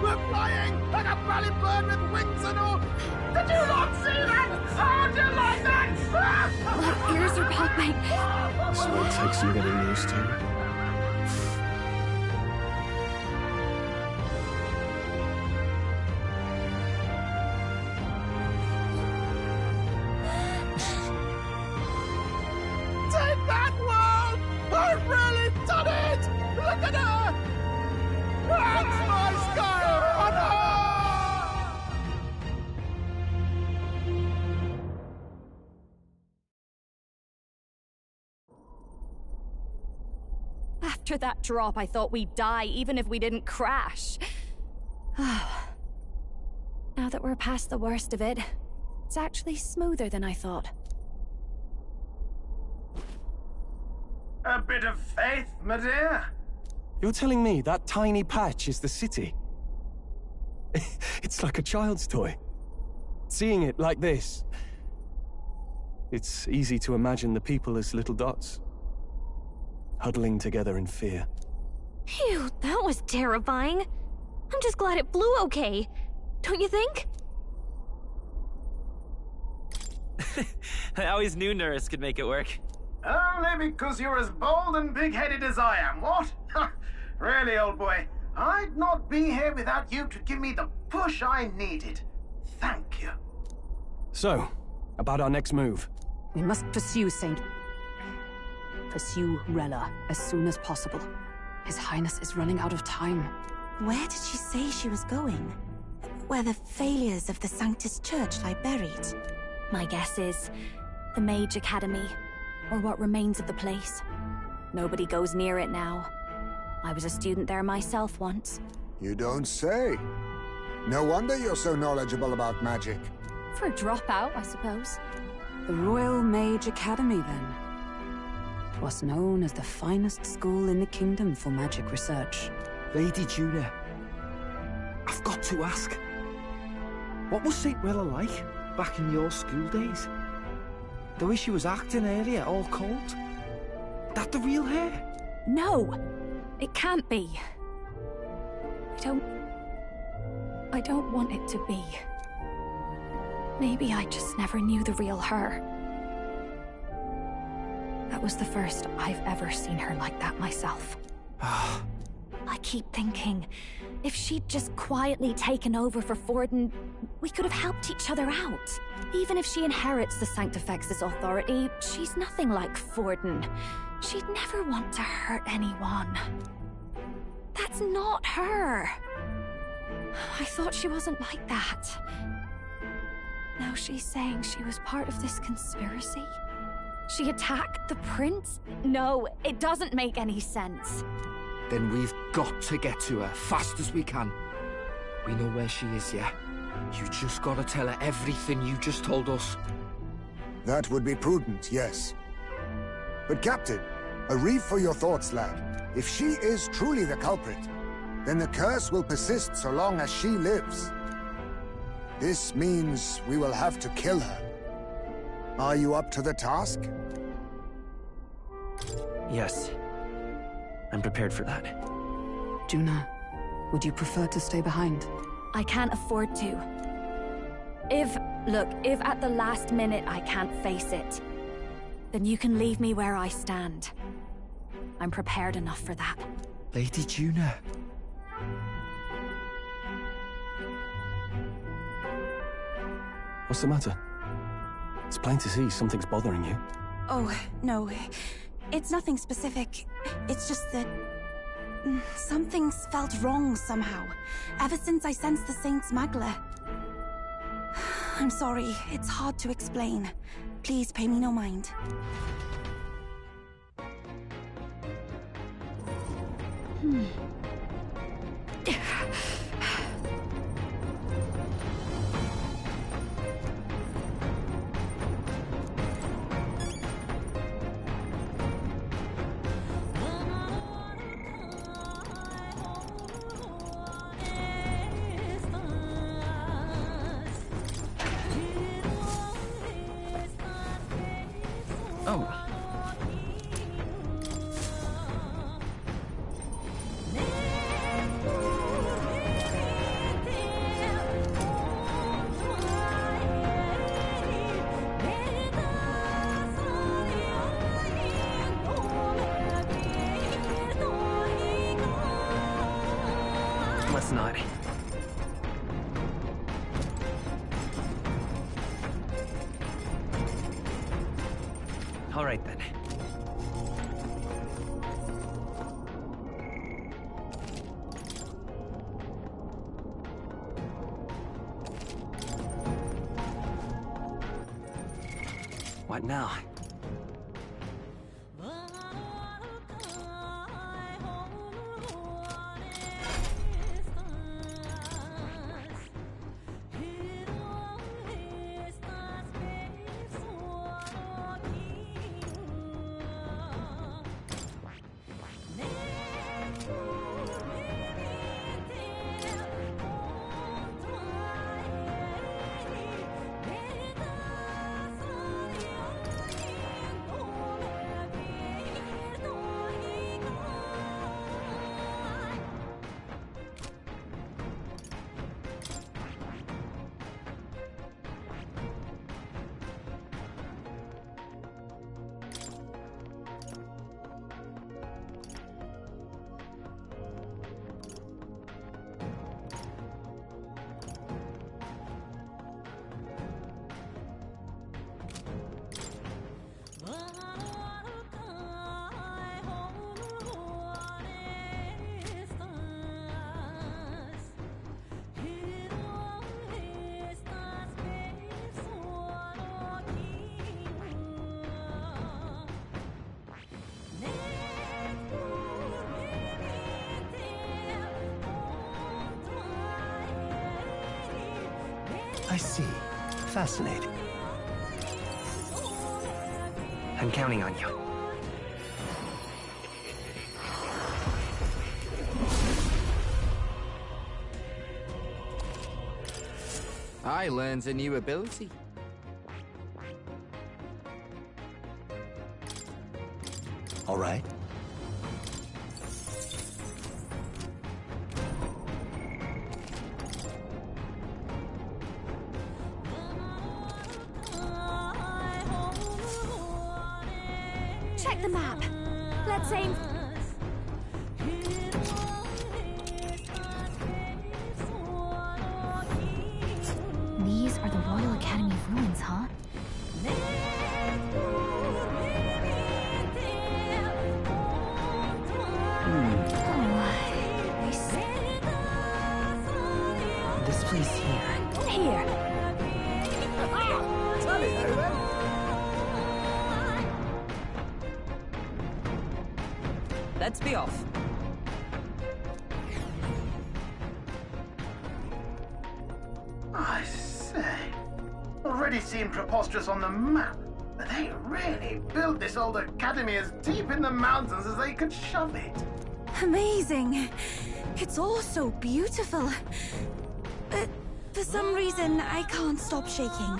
We're flying like a bally bird with wings and all. Did you not see that? How do you like that? My ears are popping. So it takes some getting used to. Take that, world! I've really done it! Look at her! That's my sky! After that drop, I thought we'd die, even if we didn't crash. Now that we're past the worst of it, it's actually smoother than I thought. A bit of faith, my dear. You're telling me that tiny patch is the city? It's like a child's toy. Seeing it like this, it's easy to imagine the people as little dots, huddling together in fear. Phew, that was terrifying. I'm just glad it flew okay. Don't you think? I always knew Nurse could make it work. Only because you're as bold and big-headed as I am, what? Really, old boy, I'd not be here without you to give me the push I needed. Thank you. So, about our next move. We must pursue Rella as soon as possible. His Highness is running out of time. Where did she say she was going? Where the failures of the Sanctus Church lie buried? My guess is the Mage Academy, or what remains of the place. Nobody goes near it now. I was a student there myself once. You don't say. No wonder you're so knowledgeable about magic. For a dropout, I suppose. The Royal Mage Academy, then. 'Twas known as the finest school in the kingdom for magic research. Lady Juna, I've got to ask. What was St. Rella like back in your school days? The way she was acting earlier, all cold? That the real her? No! It can't be. I don't want it to be. Maybe I just never knew the real her. That was the first I've ever seen her like that myself. I keep thinking, if she'd just quietly taken over for Forden, we could have helped each other out. Even if she inherits the Sanctifex's authority, she's nothing like Forden. She'd never want to hurt anyone. That's not her. I thought she wasn't like that. Now she's saying she was part of this conspiracy? She attacked the prince? No, it doesn't make any sense. Then we've got to get to her, fast as we can. We know where she is, yeah? You just gotta tell her everything you just told us. That would be prudent, yes. But Captain, a reef for your thoughts, lad. If she is truly the culprit, then the curse will persist so long as she lives. This means we will have to kill her. Are you up to the task? Yes. I'm prepared for that. Juna, would you prefer to stay behind? I can't afford to. If at the last minute I can't face it, then you can leave me where I stand. I'm prepared enough for that. Lady Juna. What's the matter? It's plain to see something's bothering you. Oh, no. It's nothing specific. It's just that... something's felt wrong somehow. Ever since I sensed the Saint Smuggler. I'm sorry, it's hard to explain. Please pay me no mind. Oh. Let's not. All right, then. What now? I see. Fascinating. I'm counting on you. I learned a new ability. All right. Check the map. Let's aim. These are the Royal Academy ruins, huh? This place here. Here. Let's be off. I say, already seemed preposterous on the map, but they really built this old academy as deep in the mountains as they could shove it. Amazing. It's all so beautiful. But for some reason, I can't stop shaking.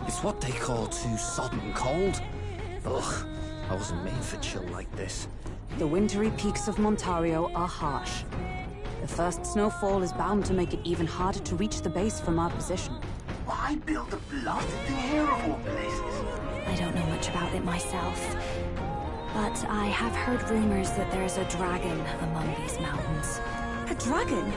It's what they call too sodden cold. Ugh, I wasn't made for chill like this. The wintry peaks of Montario are harsh. The first snowfall is bound to make it even harder to reach the base from our position. Why build a blasted thing here of all places? I don't know much about it myself, but I have heard rumors that there's a dragon among these mountains. A dragon?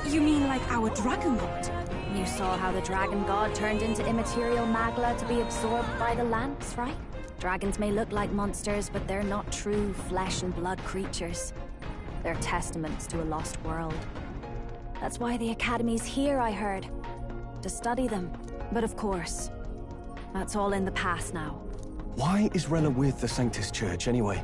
You mean like our dragon god? You saw how the dragon god turned into immaterial magla to be absorbed by the lance, right? Dragons may look like monsters, but they're not true flesh and blood creatures. They're testaments to a lost world. That's why the Academy's here, I heard. To study them, But of course, that's all in the past now. Why is Rella with the Sanctus Church, anyway?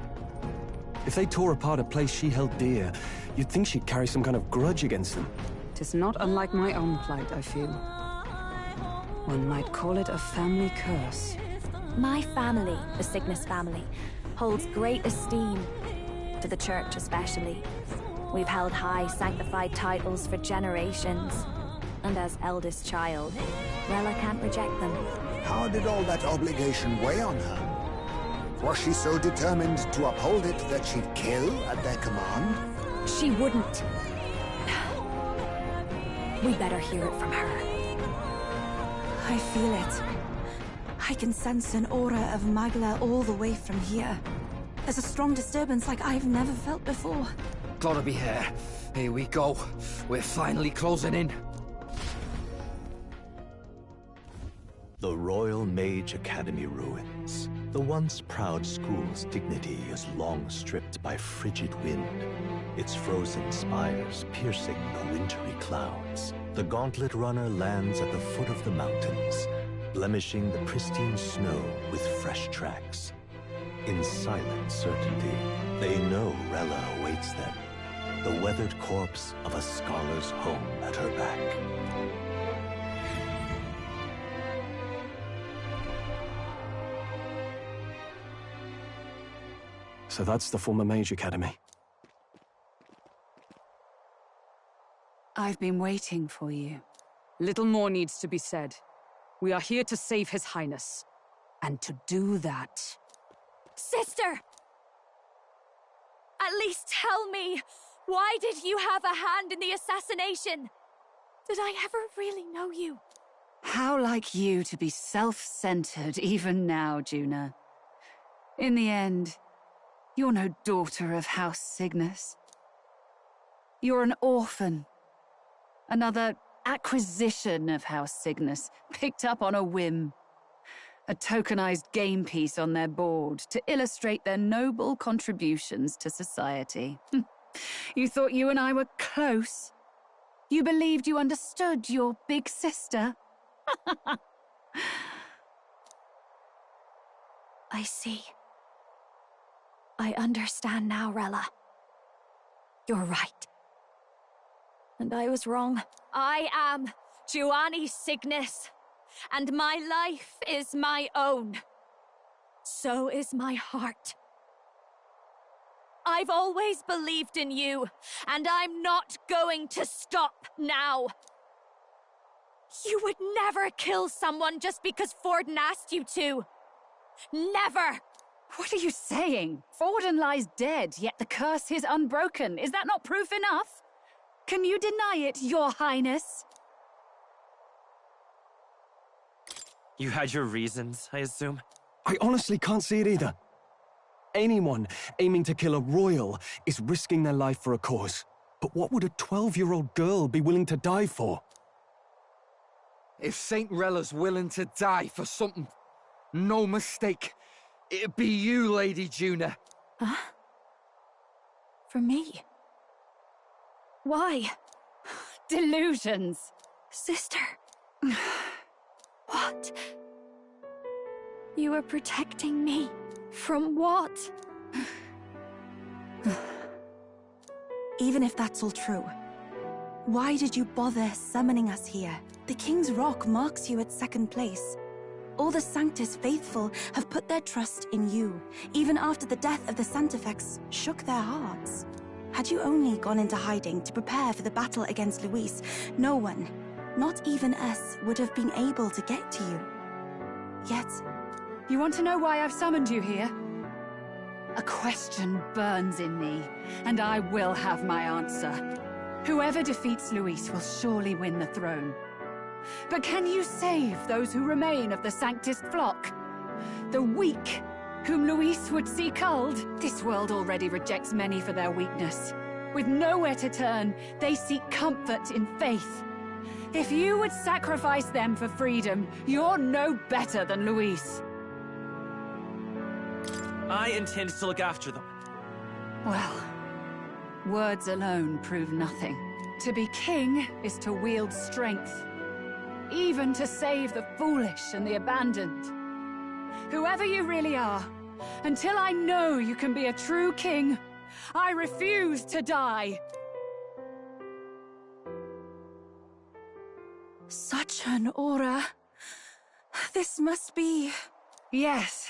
If they tore apart a place she held dear, you'd think she'd carry some kind of grudge against them. Tis not unlike my own plight, I feel. One might call it a family curse. My family, the Cygnus family, holds great esteem, to the Church especially. We've held high sanctified titles for generations, and as eldest child, Rella can't reject them. How did all that obligation weigh on her? Was she so determined to uphold it that she'd kill at their command? She wouldn't. We better hear it from her. I feel it. I can sense an aura of Magla all the way from here. There's a strong disturbance like I've never felt before. Gotta be here. Here we go. We're finally closing in. The Royal Mage Academy ruins. The once proud school's dignity is long stripped by frigid wind, its frozen spires piercing the wintry clouds. The Gauntlet Runner lands at the foot of the mountains, blemishing the pristine snow with fresh tracks. In silent certainty, they know Rella awaits them, the weathered corpse of a scholar's home at her back. So that's the former Mage Academy. I've been waiting for you. Little more needs to be said. We are here to save His Highness. And to do that... Sister! At least tell me, why did you have a hand in the assassination? Did I ever really know you? How like you to be self-centered even now, Juna. In the end, you're no daughter of House Cygnus. You're an orphan. Another acquisition of House Cygnus, picked up on a whim. A tokenized game piece on their board to illustrate their noble contributions to society. You thought you and I were close? You believed you understood your big sister? I see. I understand now, Rella. You're right. And I was wrong. I am Giovanni Cygnus, and my life is my own. So is my heart. I've always believed in you, and I'm not going to stop now. You would never kill someone just because Forden asked you to. Never! What are you saying? Forden lies dead, yet the curse is unbroken. Is that not proof enough? Can you deny it, Your Highness? You had your reasons, I assume? I honestly can't see it either. Anyone aiming to kill a royal is risking their life for a cause. But what would a 12-year-old girl be willing to die for? If Saint Rella's willing to die for something, no mistake, it'd be you, Lady Juna. Huh? For me? Why? Delusions. Sister. What? You are protecting me from what? Even if that's all true, why did you bother summoning us here? The King's Rock marks you at second place. All the Sanctus faithful have put their trust in you, even after the death of the Santafex shook their hearts. Had you only gone into hiding to prepare for the battle against Luis, no one, not even us, would have been able to get to you. Yet... You want to know why I've summoned you here? A question burns in me, and I will have my answer. Whoever defeats Luis will surely win the throne. But can you save those who remain of the Sanctus flock? The weak, whom Luis would see culled? This world already rejects many for their weakness. With nowhere to turn, they seek comfort in faith. If you would sacrifice them for freedom, you're no better than Luis. I intend to look after them. Well, words alone prove nothing. To be king is to wield strength. even to save the foolish and the abandoned. Whoever you really are, until I know you can be a true king, I refuse to die. Such an aura. This must be... Yes.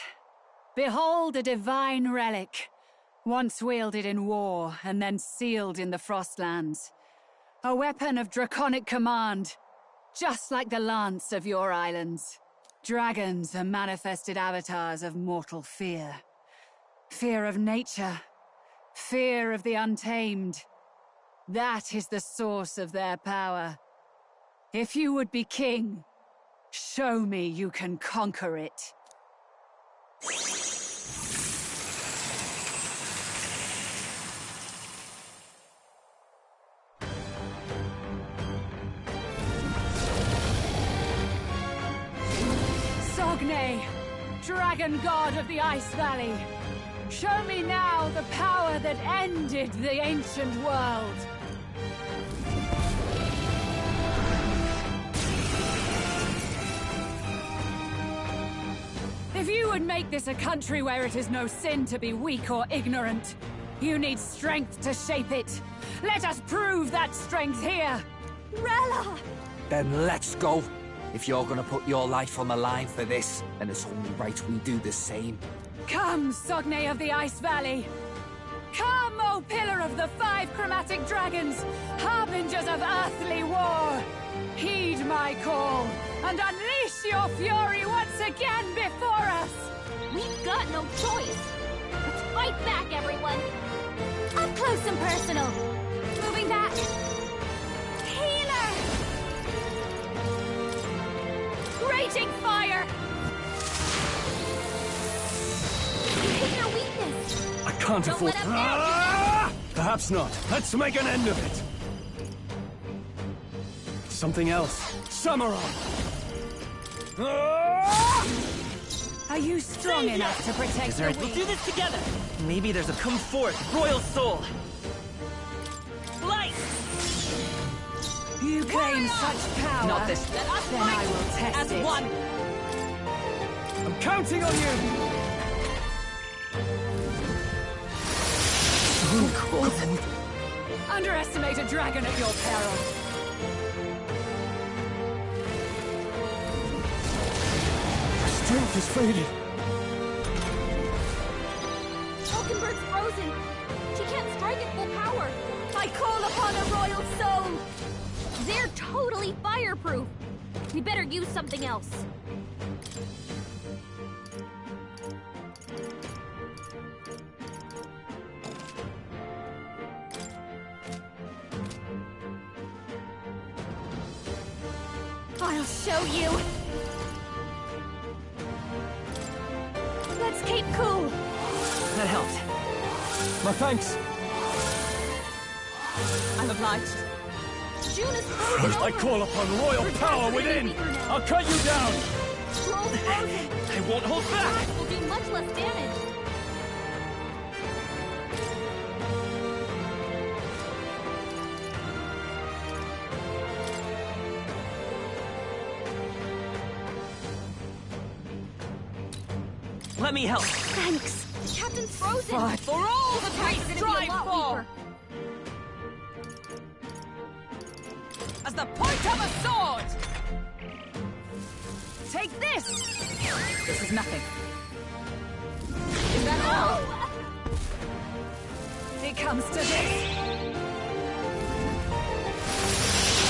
Behold a divine relic. Once wielded in war, and then sealed in the Frostlands. A weapon of draconic command, just like the lance of your islands. Dragons are manifested avatars of mortal fear. Fear of nature. Fear of the untamed. That is the source of their power. If you would be king, show me you can conquer it. Sogne, dragon god of the Ice Valley. Show me now the power that ended the ancient world. If you would make this a country where it is no sin to be weak or ignorant, you need strength to shape it. Let us prove that strength here. Rella! Then let's go. If you're gonna put your life on the line for this, then it's only right we do the same. Come, Sogne of the Ice Valley! Come, O Pillar of the 5 chromatic dragons, harbingers of earthly war! Heed my call, and unleash your fury once again before us! We've got no choice! Let's fight back, everyone! Up close and personal! Moving back! Healer! Raging fire! You hit your weakness! I can't Don't afford... let up now! Perhaps not. Let's make an end of it. Something else. Samurai! Are you strong enough to protect the We'll weak? do this together! Maybe there's a come forth, royal soul! Light! You claim such power. Not this. Then I will test as it. one! I'm counting on you! So cold. Underestimate a dragon at your peril. Strength is fading. Falkenberg's frozen. She can't strike at full power. I call upon a royal soul. They're totally fireproof. We better use something else. I'll show you. Let's keep cool. That helped. My thanks. I'm obliged. June is frozen I over. call upon royal power within! I'll cut you down! Troll's frozen. I won't hold back! Attack will do much less damage. Let me help! Thanks. The captain's frozen. Fight for all the This great attack's gonna be a strive lot for! weaker. As the point of a sword! Take this! This is nothing. Is that all? It comes to this.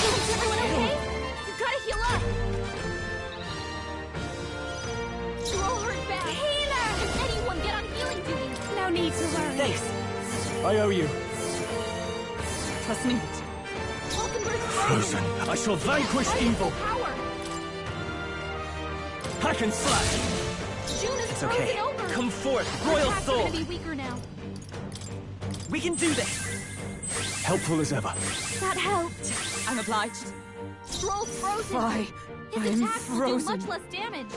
Is everyone okay? You gotta heal up. You're all hurt bad. Healer! Can anyone get on healing duty? No need to worry. Thanks! I owe you. Trust me. Falkenberg's Frozen. I shall vanquish evil. Power. Hack and slash. June is It's frozen okay. over. Come forth, Our royal attacks are soul! gonna be weaker now. We can do this! Helpful as ever. That helped. I'm obliged. Stroll's frozen. Why? His I'm attacks will do frozen. much less damage.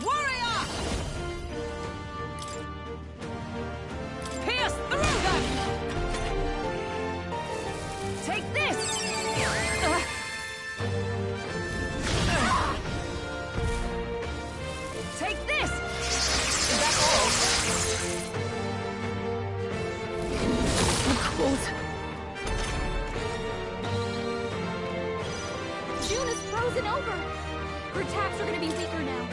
Warrior! Pierce through them! Her attacks are gonna be weaker now.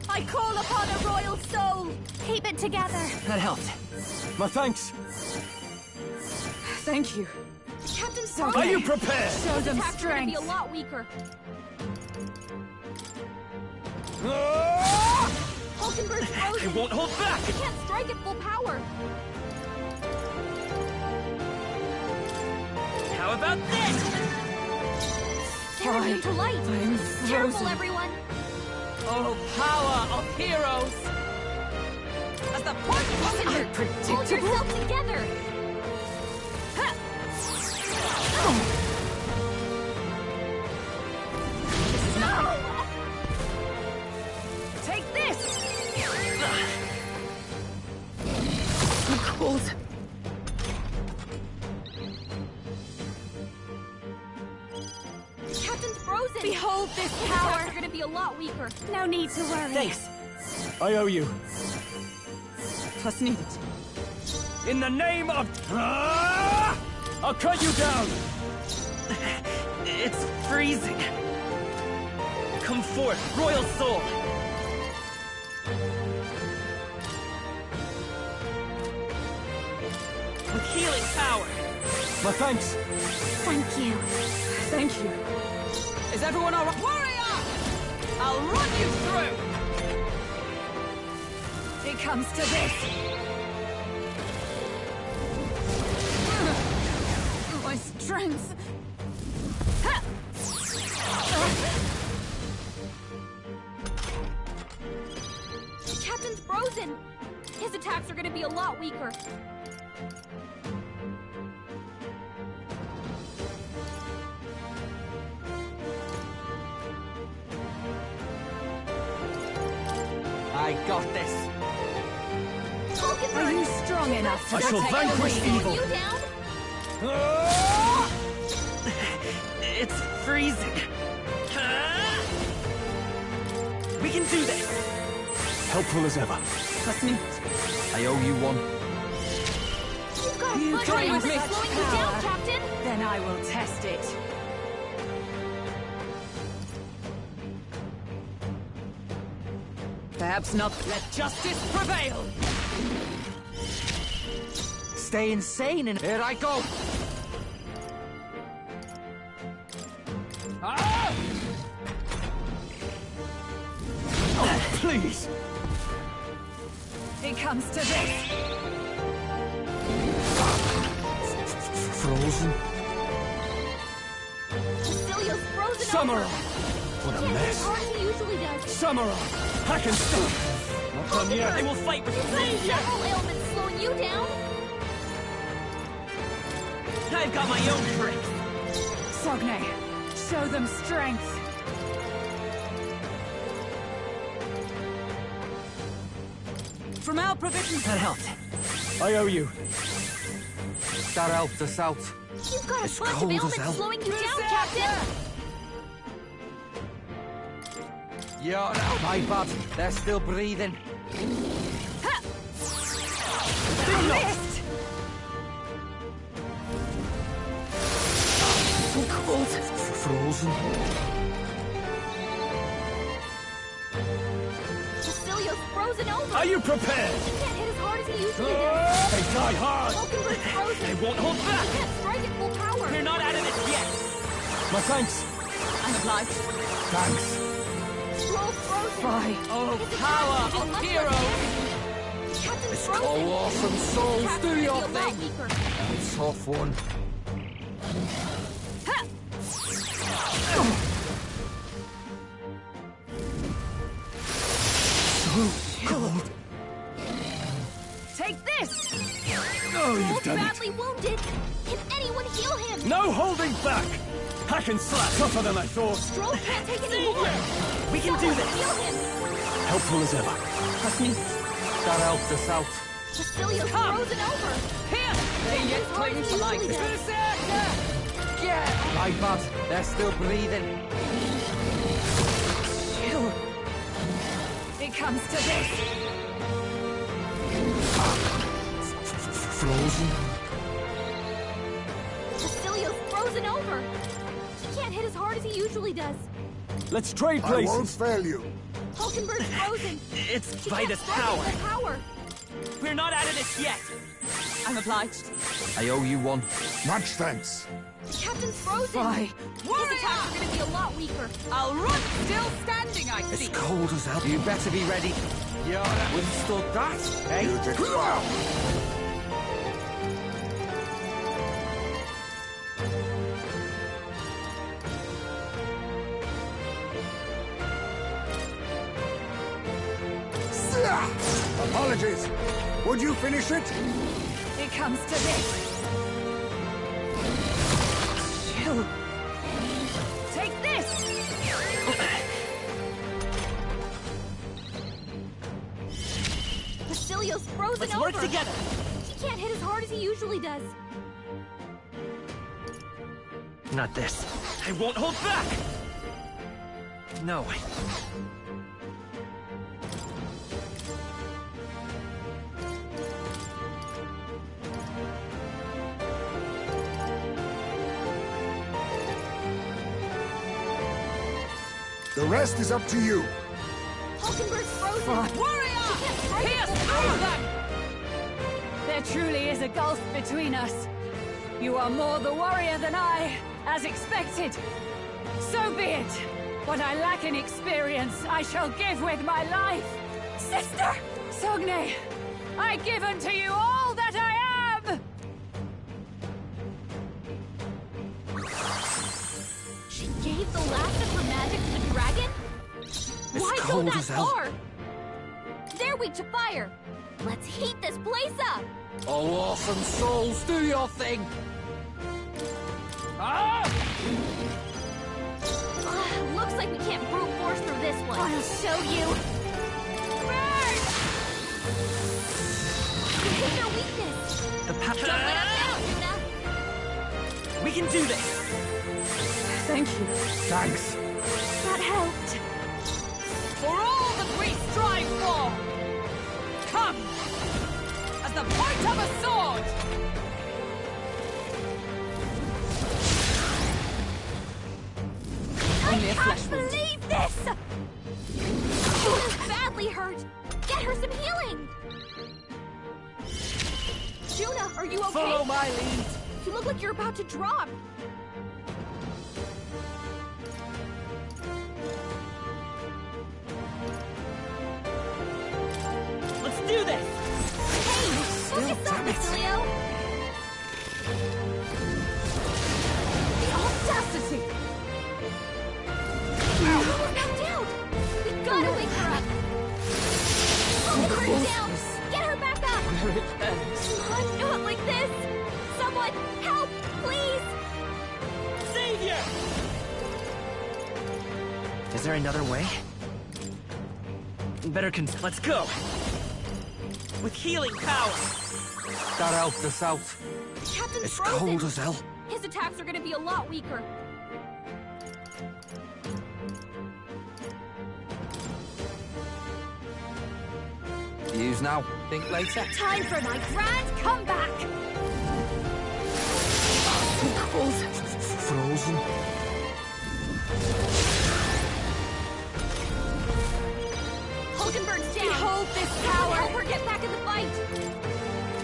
I call upon a royal soul! Keep it together! That helped. My thanks. Thank you. Captain Are you prepared? Show them attacks are gonna be a strength. lot weaker. Hulkenberg's frozen! It won't hold back! He can't strike at full power! How about this? They're immune to light! I'm Careful, frozen. everyone! Oh, power of heroes! As the point Hold Unpredictable. yourself together! Ha! Take this! Cold. Captain's frozen! Behold this His power! attacks are gonna be a lot weaker. No need to worry. Thanks. I owe you. Plus needed. In the name of... I'll cut you down! It's freezing. Come forth, royal soul. With healing power. My thanks. Thank you. Thank you. Is everyone all right? Warrior! I'll run you through! It comes to this. My strength! Ha! Captain's frozen! His attacks are gonna be a lot weaker. I got this. Are you strong enough to I shall protect vanquish the evil. You down? It's freezing. We can do this. Helpful as ever. Plus needed. I owe you one. You've got a You foot claim on such slowing you down, power. Captain! Then I will test it. Perhaps not. Let justice prevail! Stay insane and here I go. Ah! Oh, please! It comes to this. Frozen? Cecilia's frozen Samurai! over! What a He has mess. his heart he usually does. Samurai! Hack and stop! Not done yet. They will fight with You've got several ailments slowing you down. I've got my own tricks. Sogne, show them strength. From our provisions... That helped. I owe you. That helped us out. You've got a It's bunch of cold as ailments hell. slowing you down, Captain. You're out. My bad. They're still breathing. Ha! Missed! So cold. Frozen. Cecilia's frozen over. Are you prepared? He can't hit as hard as he usually does. They die hard. Hulkenberg's frozen. They won't hold back. He can't strike at full power. We're not out of this yet. My thanks. I'm obliged. Thanks. Scroll's frozen. Bye. Oh, His attacks power will do of much less heroes. damage. Captain's Let's frozen. go, awesome His souls. attacks Do are your gonna be a lot thing. weaker. Tough one. Ha! Cold. Take this! Oh, you've Scroll's done it. badly wounded. Can anyone heal him? No holding back! Hack and slap. Tougher than I thought. Scroll can't take any more. We can do this. Heal him. Helpful as ever. Plus needed. That helped us out. Cecilia's frozen over. Here! They yet cling to life. My bad. They're still breathing. Chill. It comes to this. Frozen. Cecilia's frozen frozen over. He can't hit as hard as he usually does. Let's trade places. I won't fail you. Hulkenberg's frozen. It's He by can't this strike power. with the power. We're not out of this yet. I'm obliged. I owe you one. Much thanks. The captain's frozen. Why? His attacks are gonna be a lot weaker. I'll run still standing, I see. It's cold as hell. You better be ready. Yara withstood that, eh? You take it out. Apologies. Would you finish it? It comes to this. Chill. Take this! Basilio's frozen Let's over. work together. He can't hit as hard as he usually does. Not this. I won't hold back! No. The rest is up to you. Hulkenberg's frozen. Warrior! He can't strike Pierce with the through power. them! There truly is a gulf between us. You are more the warrior than I, as expected. So be it. What I lack in experience, I shall give with my life. Sister! Sogne, I give unto you all that I am! She gave the last of her magic to the dragon? Why go cold that as hell. far? They're weak to fire. Let's heat this place up. Oh, orphan souls, do your thing! Ah! Looks like we can't brute force through this one. I'll show you. Burn! You hit their weakness. The Don't let us down, Yuna. We can do this! Thank you. Thanks. That helped. For all that we strive for! Come! As the point of a sword! Only a I flesh can't wound. believe this! Yuna's badly hurt. Get her some healing. Yuna, are you okay? Follow my lead! You look like you're about to drop. Let's do this! Hey, focus on this, Leo. The audacity! Almost knocked out. We gotta wake her up. Hold her down. Get her back up. Come on, not like this. Someone, help, please. Savior! Is there another way? Better let's go! With healing power! That helped us out. The captain's It's frozen. cold as hell. His attacks are gonna be a lot weaker. Use now. Think later. Time for my grand comeback. Frozen. Hulkenberg's down. Behold this Someone power! help her get back in the fight.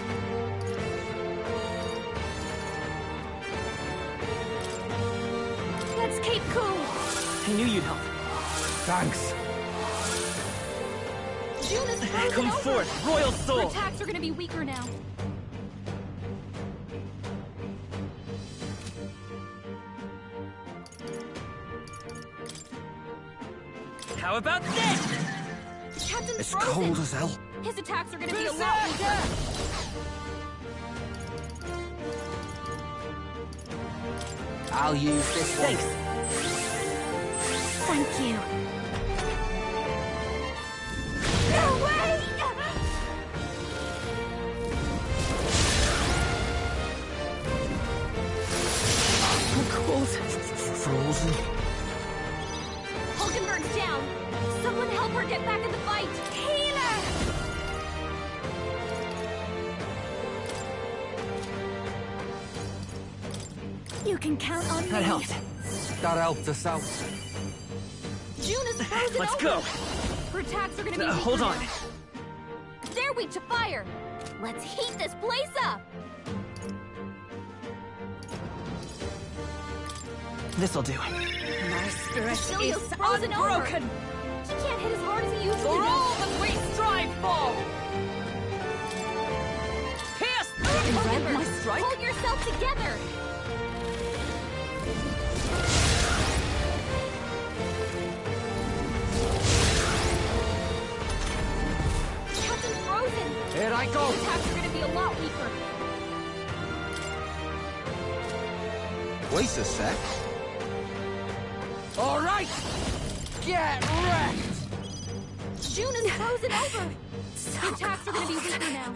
Let's keep cool. I knew you'd help. Thanks. Yuna's frozen Come over. forth, Royal Her Soul! attacks are gonna be weaker now. How about this? The captain's It's frozen. cold as hell. His attacks are gonna be a lot weaker. I'll use this one. Thanks. Thank you. No way! Cold. Frozen. Hulkenberg's down. Someone help her get back in the fight. Healer! You can count on me. That helped. That helped us out. June is frozen Let's over. go. Her attacks are gonna be Hold on. They're weak to fire. Let's heat this place up. This'll do. My spirit Cecilia's is frozen unbroken. over. She can't hit as hard as he usually For does. all that we strive for. Pierce through Remember, my strike. hold yourself together. Captain's frozen. Here I go. His attacks are gonna be a lot weaker. Wait a sec. All right. Get wrecked. June is frozen over. The attacks are gonna be weaker now.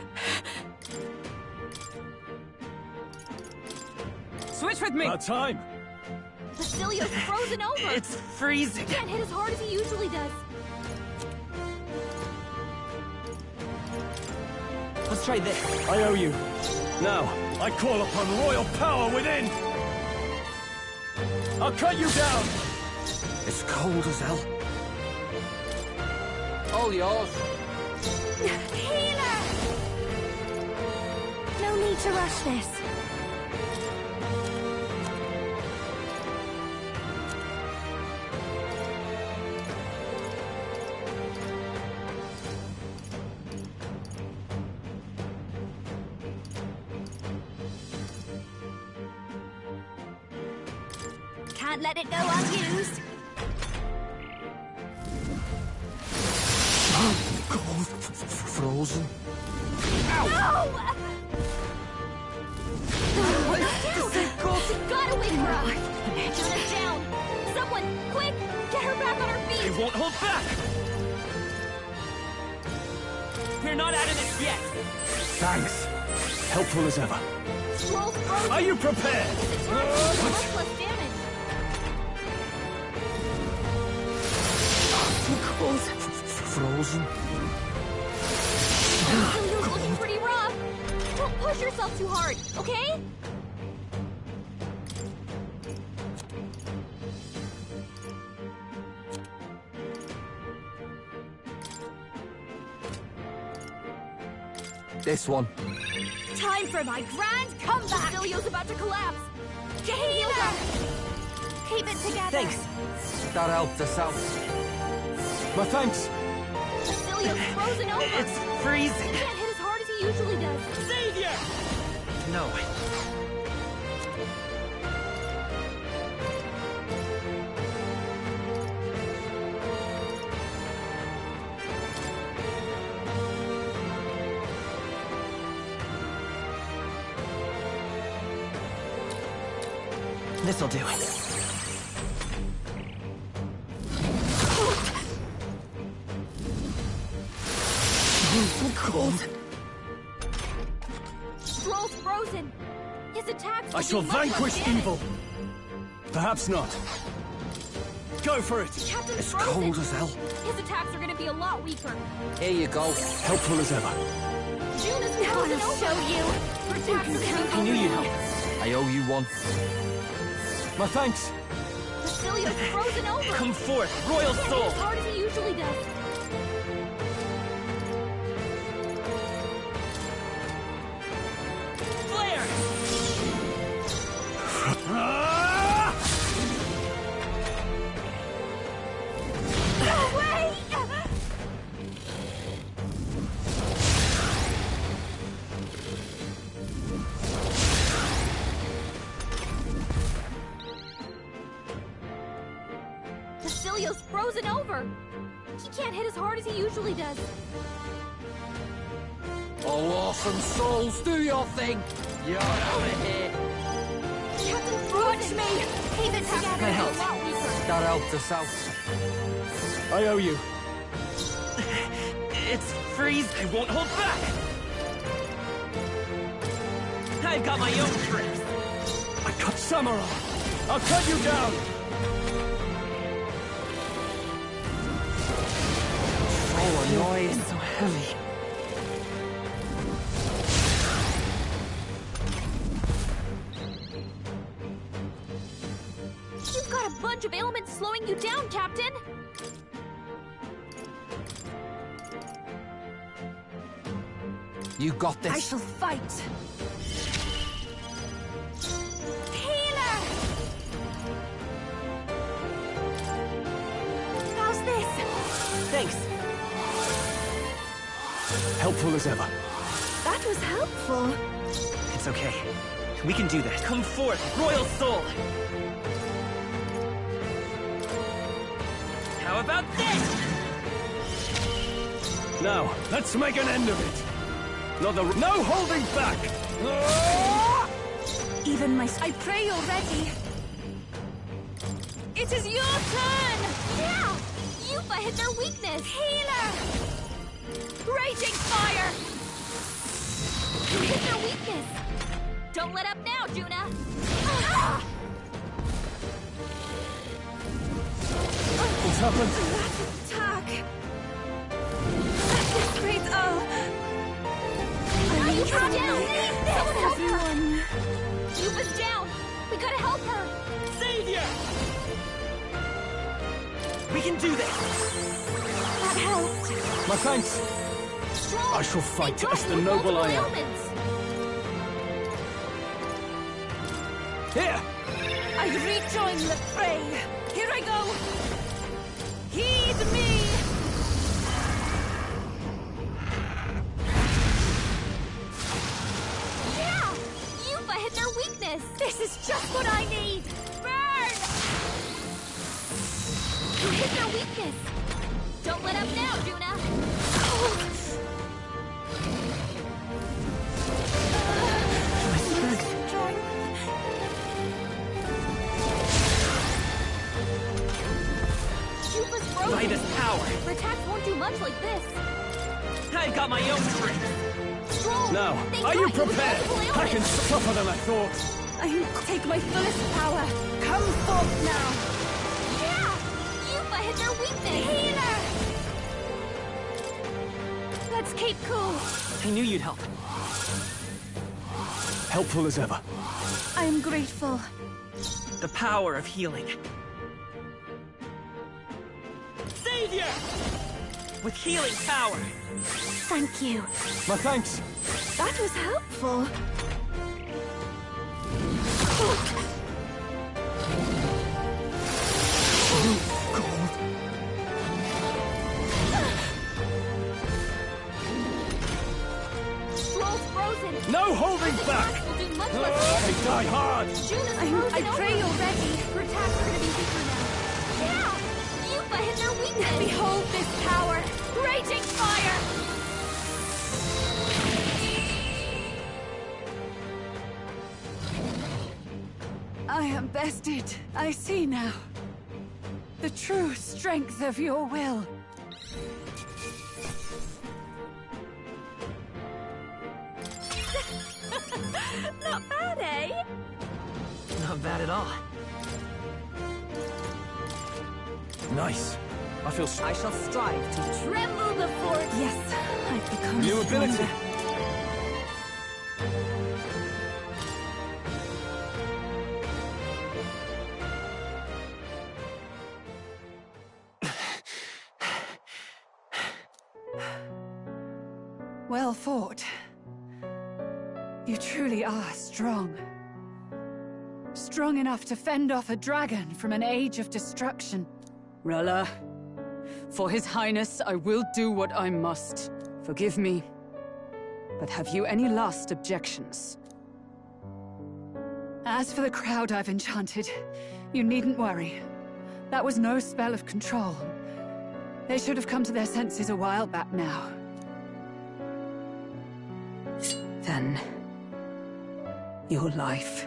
Switch with me. About time. Cecilia's frozen over. It's freezing. He can't hit as hard as he usually does. Let's try this. I owe you. Now, I call upon royal power within. I'll cut you down. It's cold as hell. All yours. Healer! No need to rush this. Can't let it go unused. Cold, frozen. No! Gotta wake her up! Juna's down! Someone, quick! Get her back on her feet! They won't hold back! We're not out of this yet! Thanks. Helpful as ever. Scroll's frozen! Are you prepared? His attacks do much less damage! Cold, frozen. You're looking pretty rough! Don't push yourself too hard, okay? This one. Time for my grand comeback! Cecilia's about to collapse! Healer! Keep it together! Thanks. That helped us out. My thanks. Cecilia's frozen over! It's freezing. He can't hit as hard as he usually does. Savior! No. This'll do it. Cold. Scroll's frozen. His attacks I shall vanquish evil. Perhaps not. Go for it. Captain's It's frozen. cold as hell. His attacks are gonna be a lot weaker. Here you go. Helpful as ever. June is frozen over. Show you. Her attacks are gonna be I knew you'd help. I owe you one. My thanks. Cecilia's frozen over. Come forth, royal He can't hit soul. as hard as he usually does. Flare! No way! Cecilia's frozen over. He can't hit as hard as he usually does. Oh, awesome souls, do your thing. You're out of here. Captain frozen. Me. Keep it together. That A helps. lot weaker. That helped us out. I owe you. It's freeze. I won't hold back. I've got my own tricks. I cut Samurai. I'll cut you down. Oh, annoying. So heavy. got a bunch of ailments slowing you down, Captain! You got this. I shall fight. Healer! How's this? Thanks. Helpful as ever. That was helpful. It's okay. We can do this. Come forth, Royal Soul! How about this? Now, let's make an end of it. No holding back! Even I pray already. It is your turn! Yeah! Yuffie hit their weakness! Healer! Raging fire! You hit their weakness! Don't let up now, Juna! Ah! What's happened? Attack! That's great, Yuffie's down! Someone help her! everyone. Yuffie's down! We gotta help her! Savior! We can do this! That helped! My thanks! Strong! I shall fight They as the with noble I multiple am. ailments. Here! I rejoin the fray. Here I go. Heed me. Yeah! Yuffie hit their weakness! This is just what I need! Burn! You hit their weakness! Don't let up now, Juna! Yuffie's frozen! By this power! Her attacks won't do much like this! I've got my own strength! Strong! Now, They are you got with prepared? multiple I can ailments. tougher than I thought. I take my fullest power. Come forth now. Yeah! Yuffie hit their weakness! Healer! Let's keep cool! I knew you'd help. Helpful as ever. I am grateful. The power of healing. Savior! With healing power! Thank you. My thanks. That was helpful. Stroll's frozen! No holding This back! attack will do much less They die hard! Juna's I frozen pray over. already. Her attacks are gonna be weaker now. Yeah! Yuffie hit their weakness! Behold this power. Raging fire! I am bested. I see now. The true strength of your will. Not bad, eh? Not bad at all. Nice. I feel I shall strive to Tremble before it. Yes, I've become new ability. stronger. Well fought. You truly are strong. Strong enough to fend off a dragon from an age of destruction. Rella, for His Highness, I will do what I must. Forgive me. But have you any last objections? As for the crowd I've enchanted, you needn't worry. That was no spell of control. They should have come to their senses a while back now. Then, your life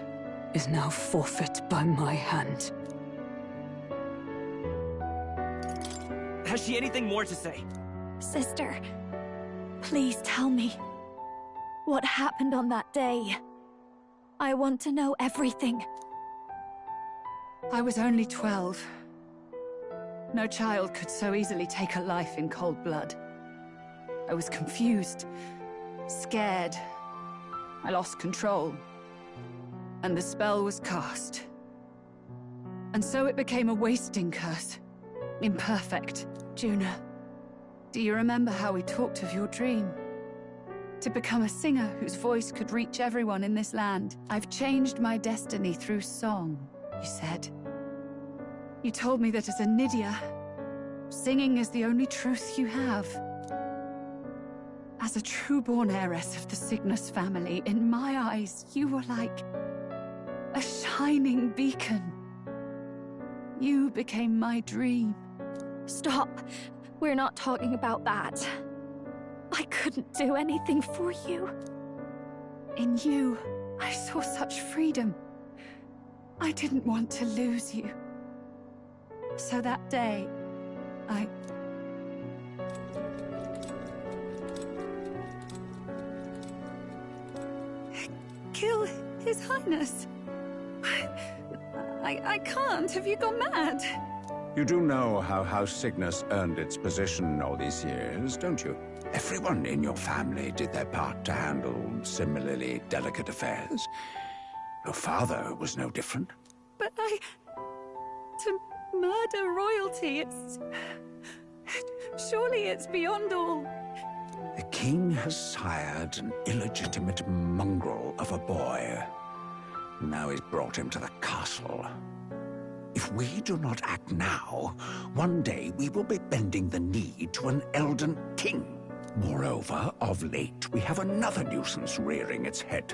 is now forfeit by my hand. Has she anything more to say? Sister, please tell me. What happened on that day? I want to know everything. I was only 12. No child could so easily take a life in cold blood. I was confused, scared. I lost control, and the spell was cast. And so it became a wasting curse. Imperfect. Juna, do you remember how we talked of your dream? To become a singer whose voice could reach everyone in this land. I've changed my destiny through song, you said. You told me that as a Nydia, singing is the only truth you have. As a true-born heiress of the Cygnus family, in my eyes, you were like a shining beacon. You became my dream. Stop. We're not talking about that. I couldn't do anything for you. In you, I saw such freedom. I didn't want to lose you. So that day, I... kill His Highness. I can't. Have you gone mad? You do know how House Cygnus earned its position all these years, don't you? Everyone in your family did their part to handle similarly delicate affairs. Your father was no different. But to murder royalty, surely it's beyond all... The king has sired an illegitimate mongrel of a boy. Now he's brought him to the castle. If we do not act now, one day we will be bending the knee to an Elden king. Moreover, of late, we have another nuisance rearing its head.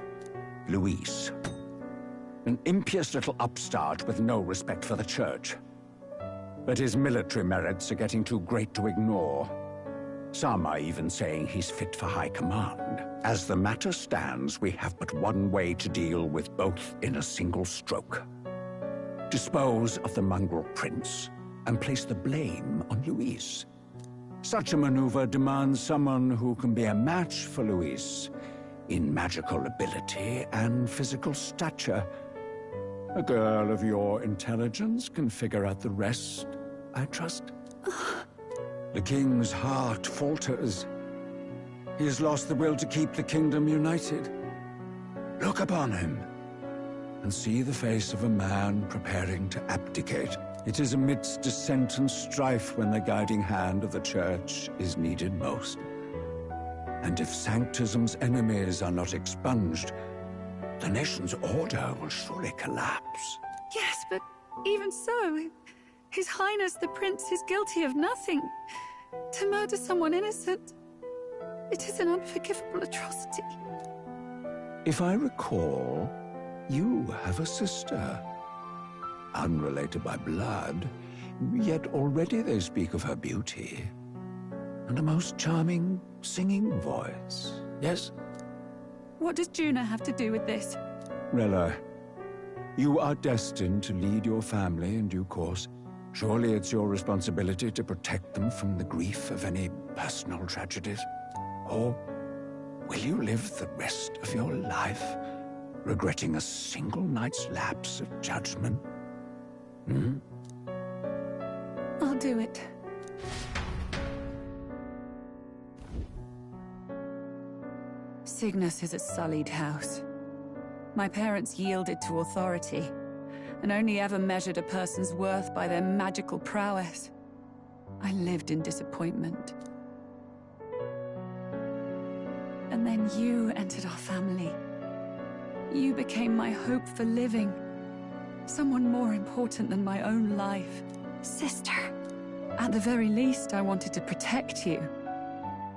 Luis. An impious little upstart with no respect for the church. But his military merits are getting too great to ignore. Some are even saying he's fit for high command. As the matter stands, we have but one way to deal with both in a single stroke. Dispose of the mongrel prince and place the blame on Luis. Such a maneuver demands someone who can be a match for Luis in magical ability and physical stature. A girl of your intelligence can figure out the rest, I trust. The king's heart falters. He has lost the will to keep the kingdom united. Look upon him, and see the face of a man preparing to abdicate. It is amidst dissent and strife when the guiding hand of the church is needed most. And if Sanctism's enemies are not expunged, the nation's order will surely collapse. Yes, but even so, His Highness the Prince is guilty of nothing. To murder someone innocent, it is an unforgivable atrocity. If I recall, you have a sister. Unrelated by blood, yet already they speak of her beauty. And a most charming singing voice, yes? What does Juna have to do with this? Rella, you are destined to lead your family in due course. Surely it's your responsibility to protect them from the grief of any personal tragedies. Or will you live the rest of your life regretting a single night's lapse of judgment? I'll do it. Cygnus is a sullied house. My parents yielded to authority, and only ever measured a person's worth by their magical prowess. I lived in disappointment. And then you entered our family. You became my hope for living. Someone more important than my own life. Sister. At the very least, I wanted to protect you.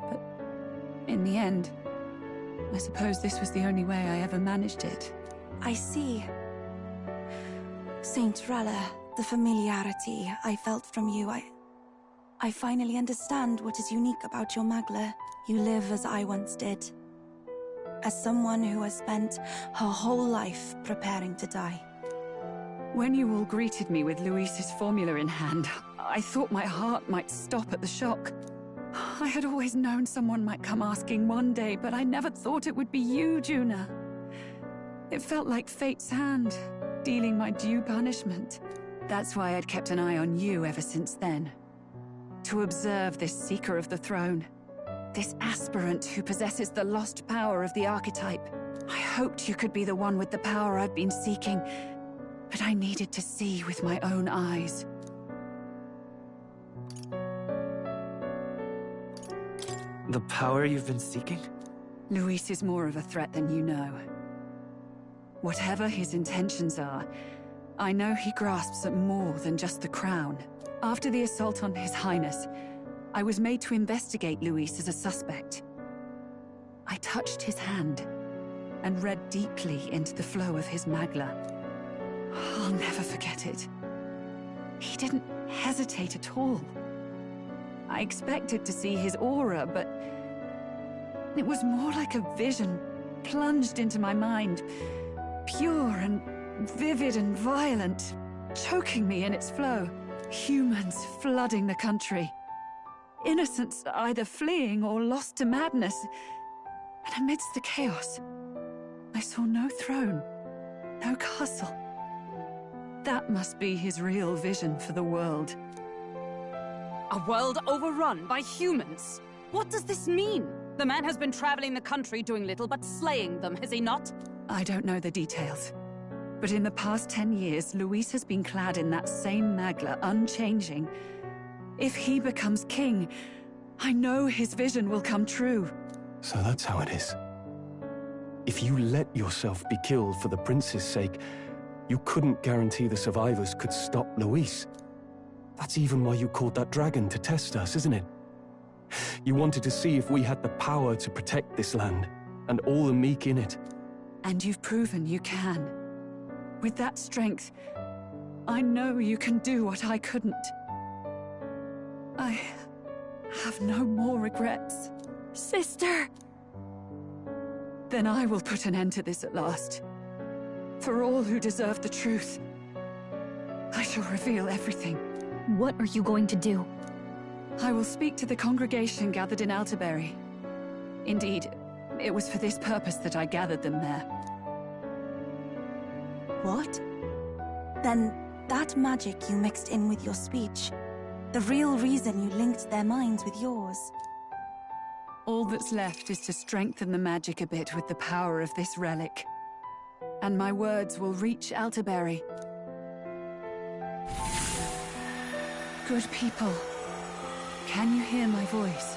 But in the end, I suppose this was the only way I ever managed it. I see. Saint Rella, the familiarity I felt from you, I finally understand what is unique about your Magla. You live as I once did. As someone who has spent her whole life preparing to die. When you all greeted me with Luis's formula in hand, I thought my heart might stop at the shock. I had always known someone might come asking one day, but I never thought it would be you, Juna. It felt like fate's hand, dealing my due punishment. That's why I'd kept an eye on you ever since then. To observe this seeker of the throne. This aspirant who possesses the lost power of the archetype. I hoped you could be the one with the power I've been seeking. But I needed to see with my own eyes. The power you've been seeking? Luis is more of a threat than you know. Whatever his intentions are, I know he grasps at more than just the crown. After the assault on His Highness, I was made to investigate Luis as a suspect. I touched his hand and read deeply into the flow of his magla. I'll never forget it. He didn't hesitate at all. I expected to see his aura, but it was more like a vision plunged into my mind, pure and vivid and violent, choking me in its flow. Humans flooding the country. Innocents either fleeing or lost to madness. And amidst the chaos, I saw no throne, no castle. That must be his real vision for the world. A world overrun by humans? What does this mean? The man has been traveling the country doing little but slaying them, has he not? I don't know the details. But in the past 10 years, Luis has been clad in that same magla, unchanging. If he becomes king, I know his vision will come true. So that's how it is. If you let yourself be killed for the prince's sake, you couldn't guarantee the survivors could stop Luis. That's even why you called that dragon to test us, isn't it? You wanted to see if we had the power to protect this land, and all the meek in it. And you've proven you can. With that strength, I know you can do what I couldn't. I have no more regrets. Sister! Then I will put an end to this at last. For all who deserve the truth, I shall reveal everything. What are you going to do? I will speak to the congregation gathered in Alterberry. Indeed, it was for this purpose that I gathered them there. What? Then that magic you mixed in with your speech, the real reason you linked their minds with yours. All that's left is to strengthen the magic a bit with the power of this relic. And my words will reach Alterberry. Good people, can you hear my voice?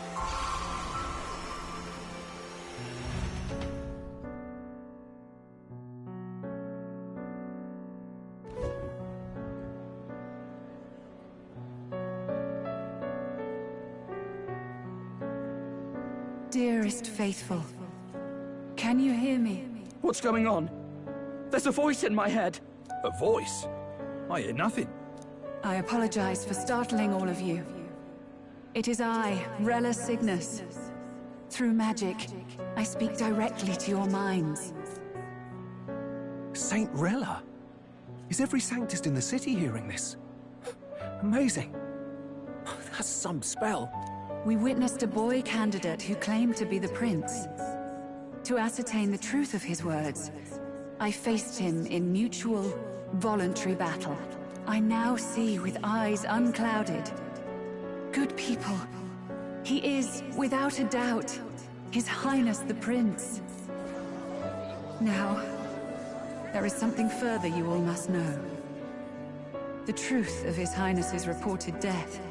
Dearest faithful, can you hear me? What's going on? There's a voice in my head. A voice? I hear nothing. I apologize for startling all of you. It is I, Rella Cygnus. Through magic, I speak directly to your minds. Saint Rella? Is every Sanctist in the city hearing this? Amazing. That's some spell. We witnessed a boy candidate who claimed to be the prince. To ascertain the truth of his words, I faced him in mutual, voluntary battle. I now see with eyes unclouded. Good people, he is, without a doubt, His Highness the Prince. Now, there is something further you all must know. The truth of His Highness's reported death,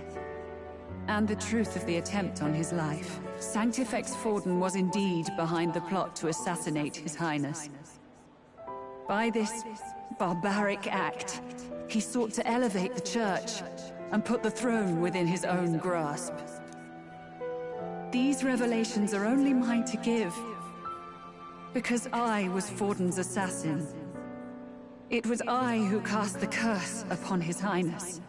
and the truth of the attempt on his life. Sanctifex Forden was indeed behind the plot to assassinate His Highness. By this barbaric act, he sought to elevate the Church and put the throne within his own grasp. These revelations are only mine to give, because I was Forden's assassin. It was I who cast the curse upon His Highness.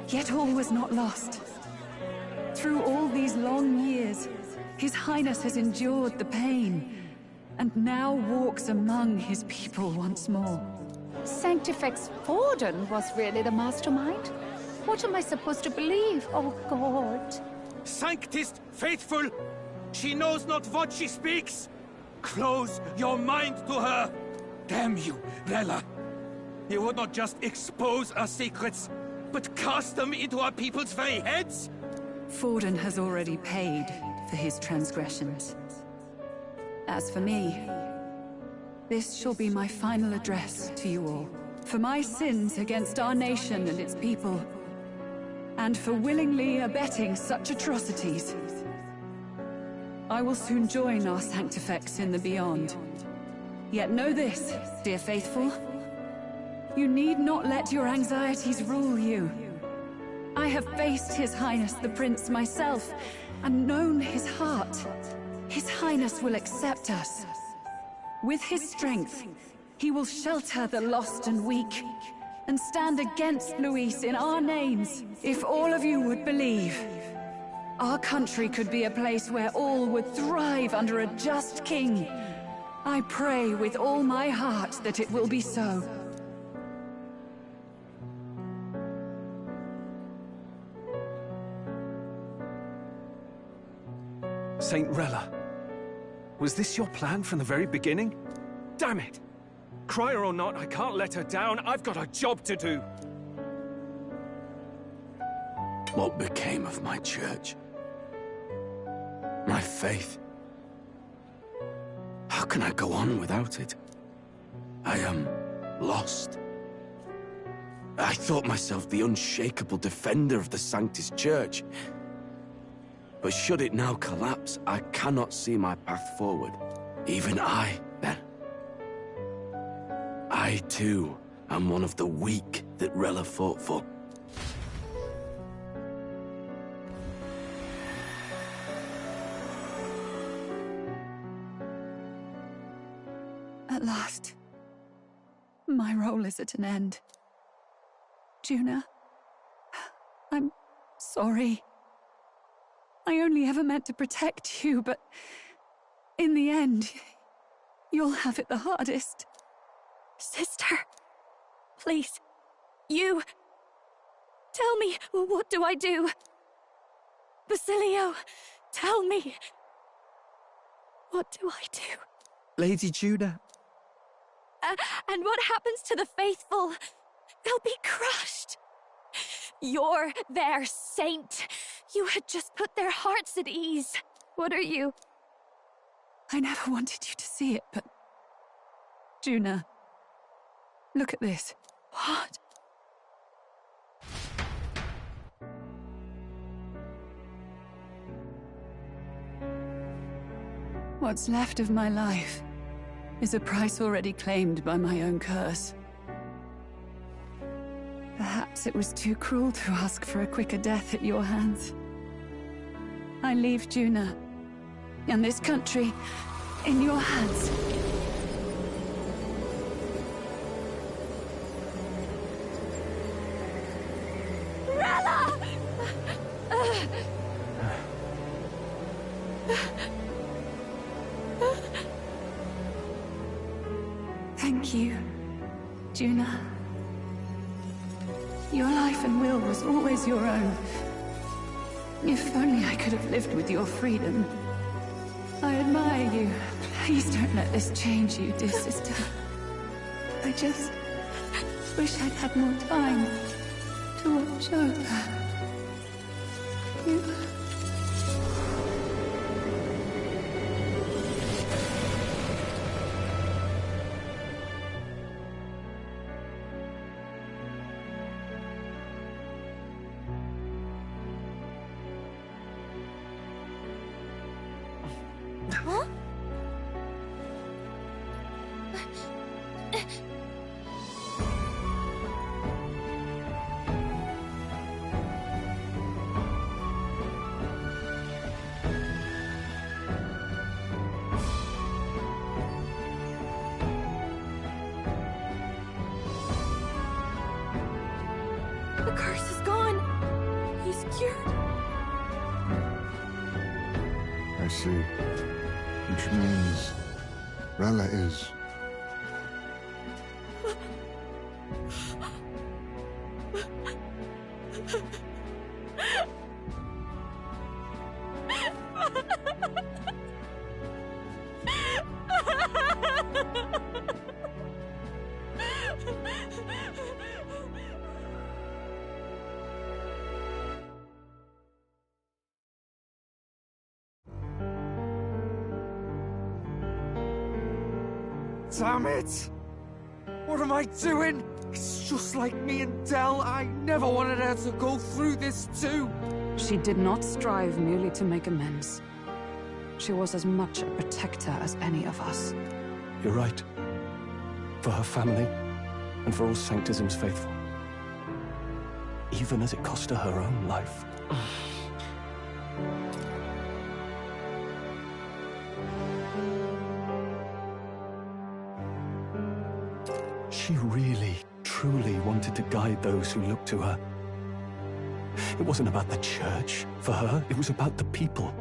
Yet all was not lost. Through all these long years, His Highness has endured the pain, and now walks among his people once more. Sanctifex Forden was really the mastermind? What am I supposed to believe? Oh, God. Sanctist faithful! She knows not what she speaks! Close your mind to her! Damn you, Rella! You would not just expose our secrets, but cast them into our people's very heads? Forden has already paid for his transgressions. As for me, This shall be my final address to you all. For my sins against our nation and its people, and for willingly abetting such atrocities, I will soon join our Sanctifex in the Beyond. Yet know this, dear faithful. You need not let your anxieties rule you. I have faced His Highness the Prince myself, and known his heart. His Highness will accept us. With his strength, he will shelter the lost and weak, and stand against Luis in our names. If all of you would believe, our country could be a place where all would thrive under a just king. I pray with all my heart that it will be so. Saint Rella, was this your plan from the very beginning? Damn it! Crier or not, I can't let her down. I've got a job to do. What became of my church? My faith? How can I go on without it? I am lost. I thought myself the unshakable defender of the Sanctus Church. But should it now collapse, I cannot see my path forward. Even I, then. I, too, am one of the weak that Rella fought for. At last, my role is at an end. Juna, I'm sorry. I only ever meant to protect you, but in the end, you'll have it the hardest. Sister, please, you... Tell me, what do I do? Basilio, tell me. What do I do? Lady Juna. And what happens to the faithful? They'll be crushed. You're their saint. You had just put their hearts at ease. What are you? I never wanted you to see it, but... Juna, look at this. What? What's left of my life is a price already claimed by my own curse. Perhaps it was too cruel to ask for a quicker death at your hands. I leave Juna and this country in your hands. Rella! Thank you, Juna. Your life and will was always your own. If only I could have lived with your freedom. I admire you. Please don't let this change you, dear sister. I just wish I'd had more time to watch over you. Huh? The curse is gone. He's cured. I see. Which means Rella is... Damn it! What am I doing? It's just like me and Del. I never wanted her to go through this too. She did not strive merely to make amends. She was as much a protector as any of us. You're right. For her family, and for all Sanctism's faithful. Even as it cost her her own life. She really, truly wanted to guide those who looked to her. It wasn't about the church, for her, it was about the people.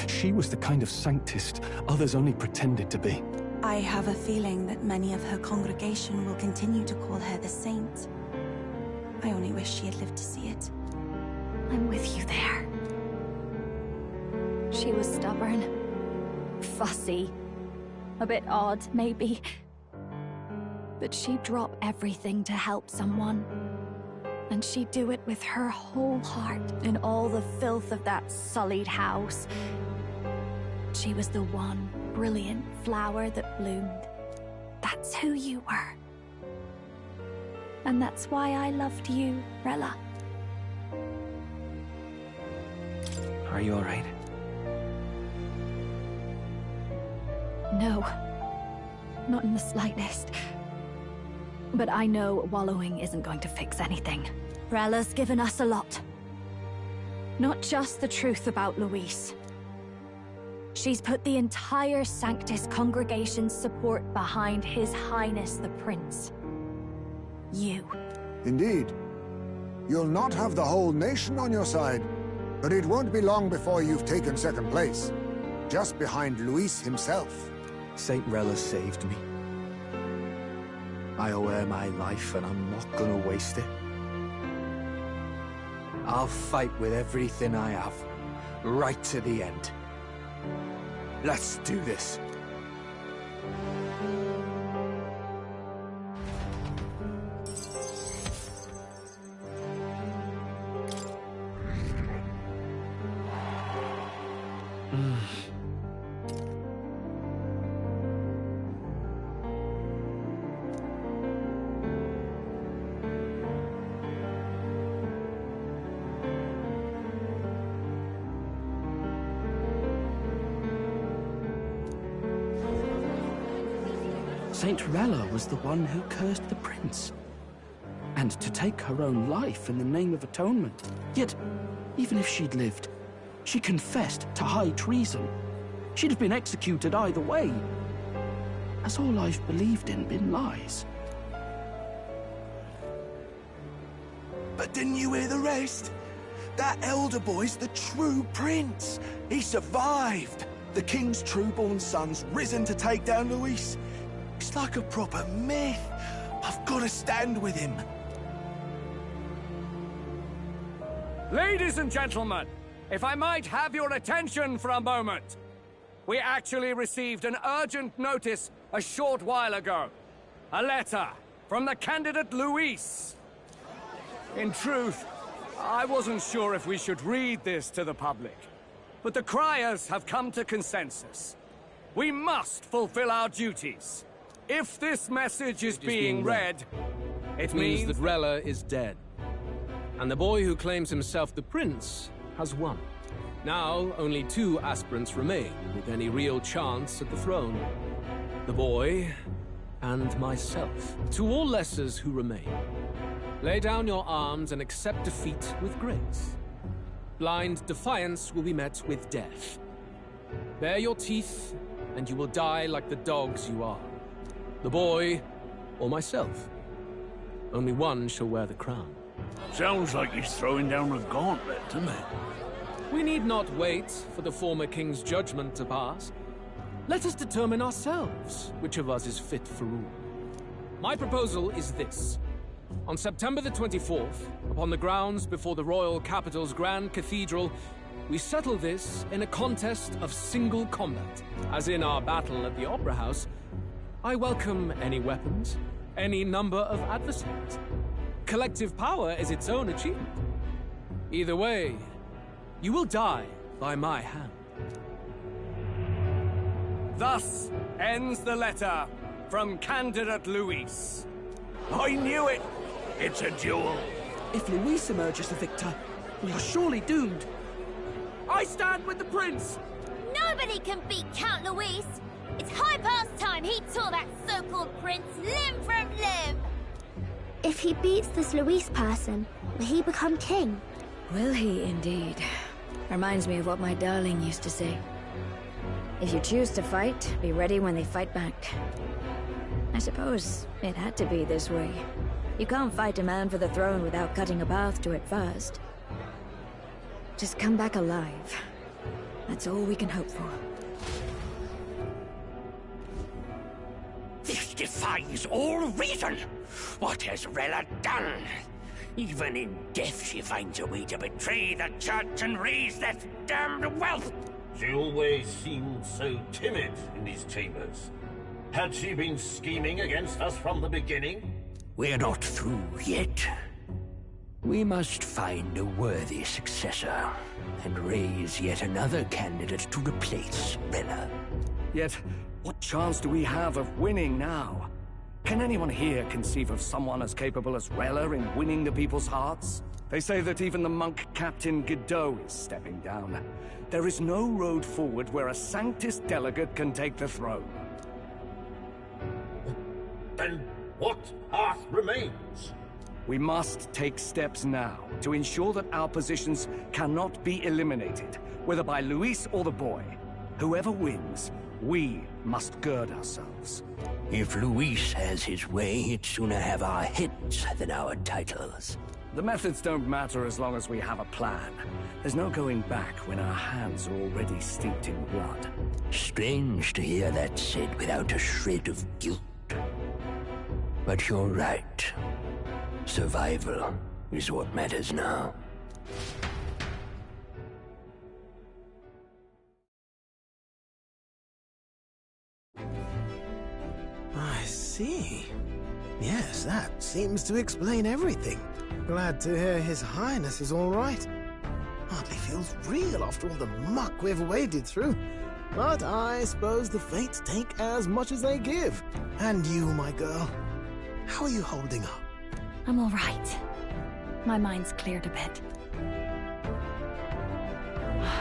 She was the kind of Sanctist others only pretended to be. I have a feeling that many of her congregation will continue to call her the Saint. I only wish she had lived to see it. I'm with you there. She was stubborn, fussy, a bit odd, maybe. But she'd drop everything to help someone. And she'd do it with her whole heart in all the filth of that sullied house. She was the one brilliant flower that bloomed. That's who you were. And that's why I loved you, Rella. Are you alright? No. Not in the slightest. But I know wallowing isn't going to fix anything. Rella's given us a lot. Not just the truth about Luis. She's put the entire Sanctus congregation's support behind His Highness the Prince. You. Indeed. You'll not have the whole nation on your side, but it won't be long before you've taken second place. Just behind Luis himself. Saint Rella saved me. I owe her my life, and I'm not gonna waste it. I'll fight with everything I have, right to the end. Let's do this. Saint Rella was the one who cursed the prince. And to take her own life in the name of atonement. Yet, even if she'd lived, she confessed to high treason. She'd have been executed either way. Has all I've believed in been lies? But didn't you hear the rest? That elder boy's the true prince. He survived. The king's true-born son's risen to take down Luis. It's like a proper myth. I've got to stand with him. Ladies and gentlemen, if I might have your attention for a moment. We actually received an urgent notice a short while ago. A letter from the candidate Luis. In truth, I wasn't sure if we should read this to the public. But the criers have come to consensus. We must fulfill our duties. If this message is being read, it means that Rella is dead. And the boy who claims himself the prince has won. Now, only 2 aspirants remain with any real chance at the throne. The boy and myself. To all lessers who remain, lay down your arms and accept defeat with grace. Blind defiance will be met with death. Bare your teeth, and you will die like the dogs you are. The boy, or myself. Only one shall wear the crown. Sounds like he's throwing down a gauntlet, doesn't it? We need not wait for the former king's judgment to pass. Let us determine ourselves which of us is fit for rule. My proposal is this. On September the 24th, upon the grounds before the royal capital's Grand Cathedral, we settle this in a contest of single combat. As in our battle at the Opera House, I welcome any weapons, any number of adversaries. Collective power is its own achievement. Either way, you will die by my hand. Thus ends the letter from candidate Luis. I knew it! It's a duel. If Luis emerges the victor, we are surely doomed. I stand with the prince! Nobody can beat Count Luis! It's high past time he tore that so-called prince limb from limb! If he beats this Luis person, will he become king? Will he indeed? Reminds me of what my darling used to say. If you choose to fight, be ready when they fight back. I suppose it had to be this way. You can't fight a man for the throne without cutting a path to it first. Just come back alive. That's all we can hope for. This defies all reason! What has Rella done? Even in death she finds a way to betray the church and raise that damned wealth! She always seemed so timid in these chambers. Had she been scheming against us from the beginning? We're not through yet. We must find a worthy successor, and raise yet another candidate to replace Rella. Yet, what chance do we have of winning now? Can anyone here conceive of someone as capable as Rella in winning the people's hearts? They say that even the monk Captain Godot is stepping down. There is no road forward where a Sanctus delegate can take the throne. Then what path remains? We must take steps now to ensure that our positions cannot be eliminated, whether by Luis or the boy. Whoever wins, we must gird ourselves. If Luis has his way, he'd sooner have our heads than our titles. The methods don't matter as long as we have a plan. There's no going back when our hands are already steeped in blood. Strange to hear that said without a shred of guilt. But you're right. Survival is what matters now. I see. Yes, that seems to explain everything. Glad to hear His Highness is all right. Hardly feels real after all the muck we've waded through. But I suppose the fates take as much as they give. And you, my girl, how are you holding up? I'm all right. My mind's cleared a bit.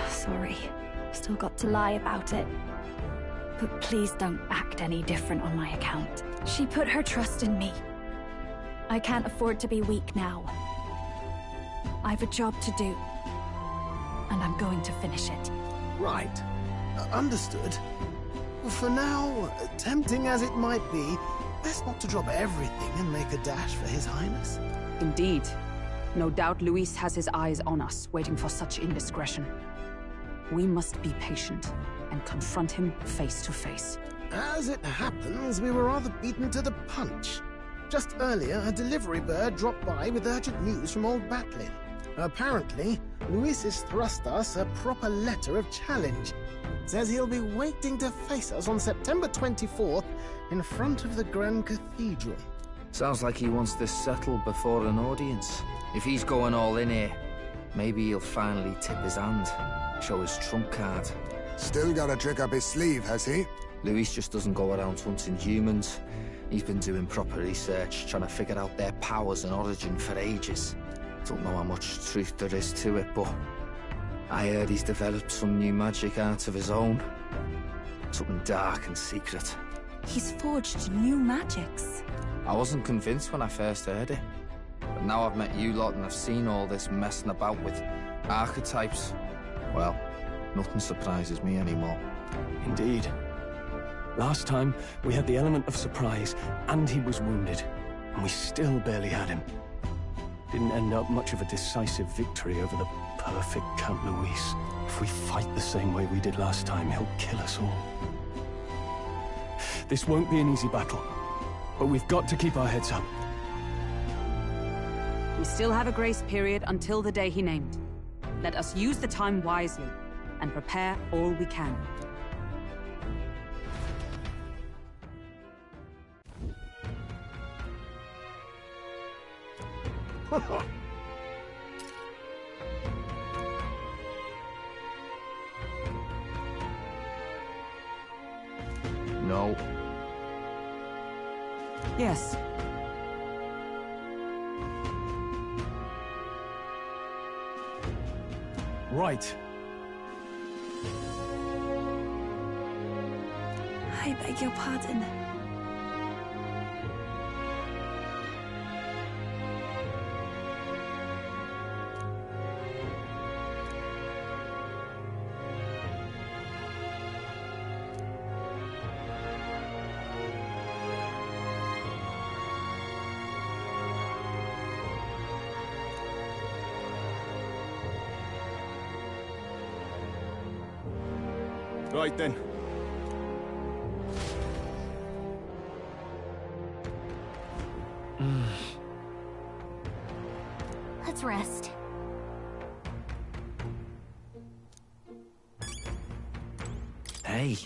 Sorry. Still got to lie about it. But please don't act any different on my account. She put her trust in me. I can't afford to be weak now. I've a job to do. And I'm going to finish it. Right. Understood. For now, tempting as it might be, best not to drop everything and make a dash for His Highness. Indeed. No doubt Luis has his eyes on us, waiting for such indiscretion. We must be patient and confront him face to face. As it happens, we were rather beaten to the punch. Just earlier, a delivery bird dropped by with urgent news from old Batlin. Apparently, Luis has thrust us a proper letter of challenge. Says he'll be waiting to face us on September 24th in front of the Grand Cathedral. Sounds like he wants this settled before an audience. If he's going all in here, maybe he'll finally tip his hand, show his trump card. Still got a trick up his sleeve, has he? Luis just doesn't go around hunting humans. He's been doing proper research, trying to figure out their powers and origin for ages. Don't know how much truth there is to it, but I heard he's developed some new magic art of his own. Something dark and secret. He's forged new magics. I wasn't convinced when I first heard it. But now I've met you lot and I've seen all this messing about with archetypes. Well, nothing surprises me anymore. Indeed. Last time, we had the element of surprise, and he was wounded. And we still barely had him. Didn't end up much of a decisive victory over the perfect Count Luis. If we fight the same way we did last time, he'll kill us all. This won't be an easy battle, but we've got to keep our heads up. We still have a grace period until the day he named. Let us use the time wisely and prepare all we can. Yes. Right. I beg your pardon. Right then. Let's rest. Hey.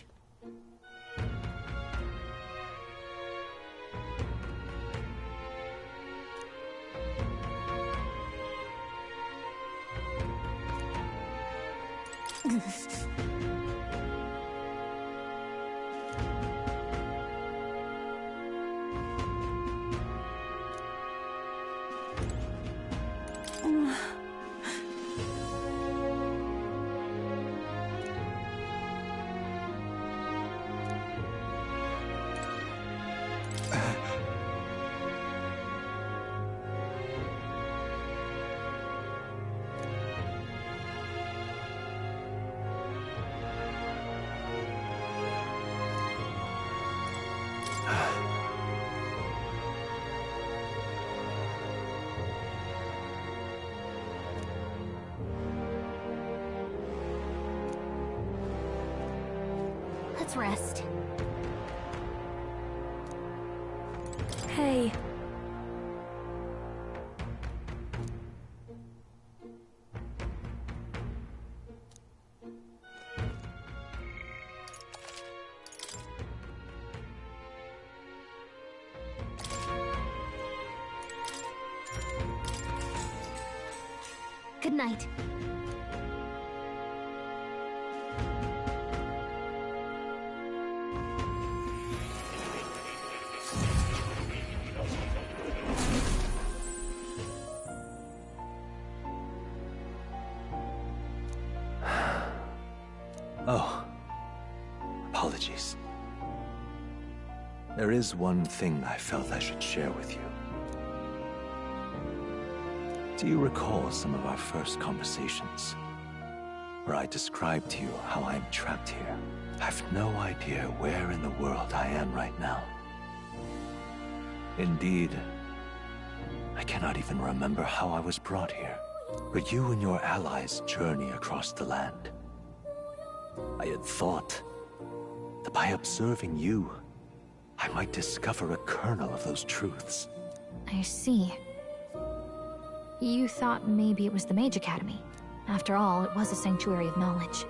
Let's rest. Hey. Good night. Oh. Apologies. There is one thing I felt I should share with you. Do you recall some of our first conversations, where I described to you how I'm trapped here? I've no idea where in the world I am right now. Indeed, I cannot even remember how I was brought here. But you and your allies journey across the land. I had thought that by observing you, I might discover a kernel of those truths. I see. You thought maybe it was the Mage Academy. After all, it was a sanctuary of knowledge.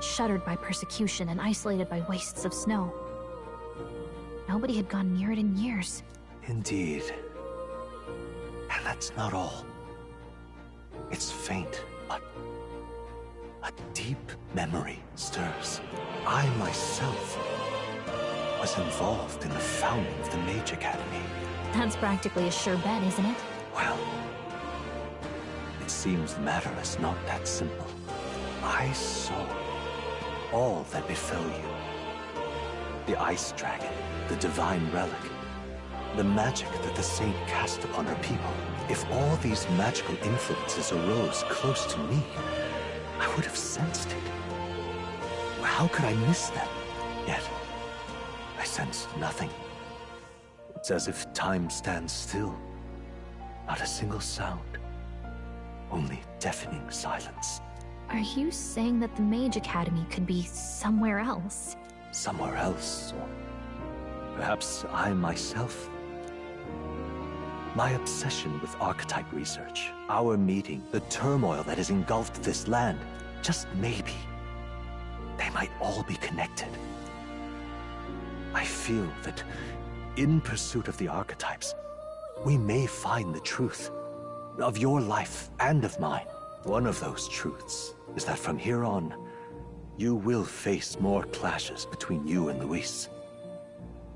Shuttered by persecution and isolated by wastes of snow. Nobody had gone near it in years. Indeed. And that's not all. It's faint, but a deep memory stirs. I myself was involved in the founding of the Mage Academy. That's practically a sure bet, isn't it? Well, it seems the matter is not that simple. I saw all that befell you. The Ice Dragon, the Divine Relic, the magic that the Saint cast upon her people. If all these magical influences arose close to me, I would have sensed it. How could I miss them? Yet, I sensed nothing. It's as if time stands still. Not a single sound. Only deafening silence. Are you saying that the Mage Academy could be somewhere else? Somewhere else, or perhaps I myself. My obsession with archetype research, our meeting, the turmoil that has engulfed this land, just maybe, they might all be connected. I feel that in pursuit of the archetypes, we may find the truth of your life and of mine. One of those truths is that from here on, you will face more clashes between you and Luis.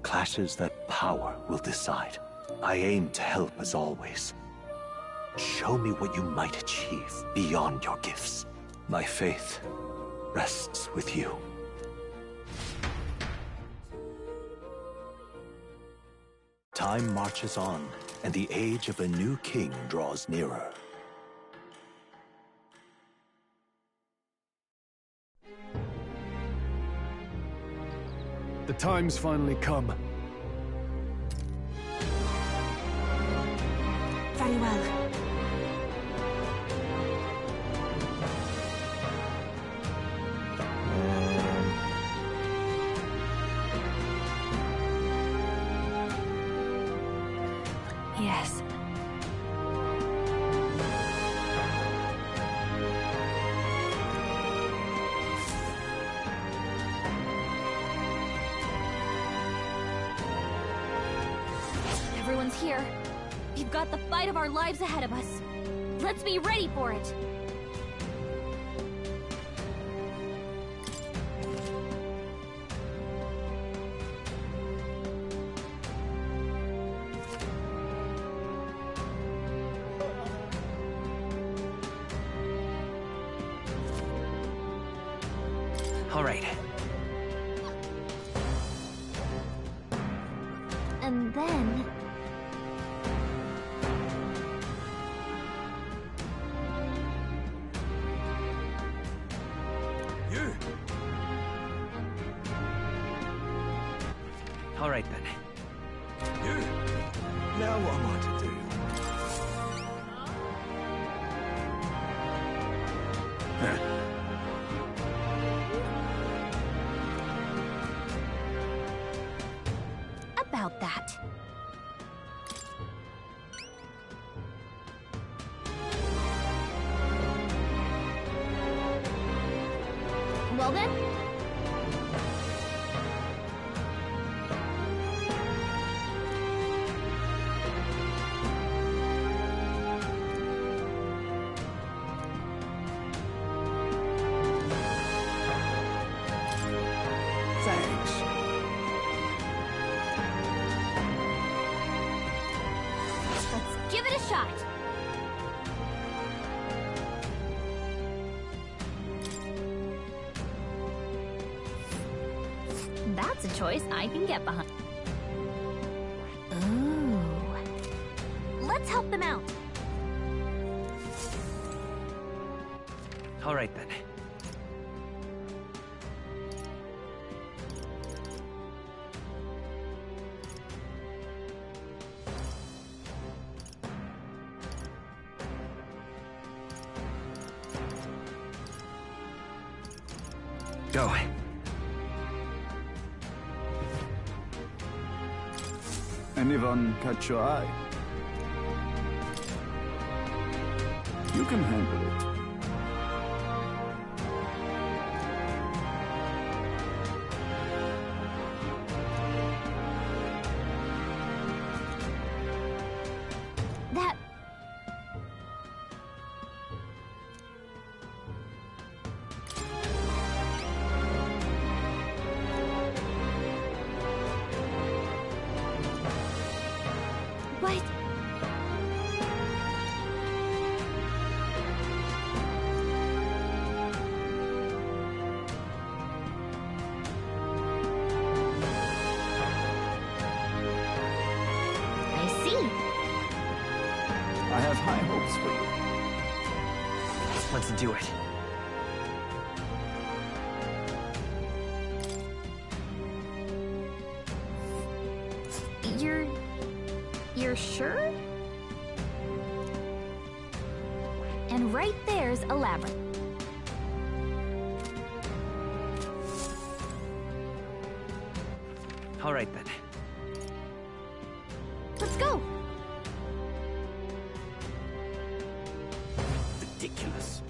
Clashes that power will decide. I aim to help as always. Show me what you might achieve beyond your gifts. My faith rests with you. Time marches on, and the age of a new king draws nearer. The time's finally come. Very well. Yes. Everyone's here. We've got the fight of our lives ahead of us. Let's be ready for it. All right. And then... You! All right, then. You! Now what am I to do? About that. Well then? Thanks. Let's give it a shot. That's a choice I can get behind. Ooh. Let's help them out. All right, then. Go. Anyone catch your eye? You can handle it. That... But... I see. I have high hopes for you. Let's do it. You're sure? And right there's a labyrinth. All right, then. Let's go! Ridiculous.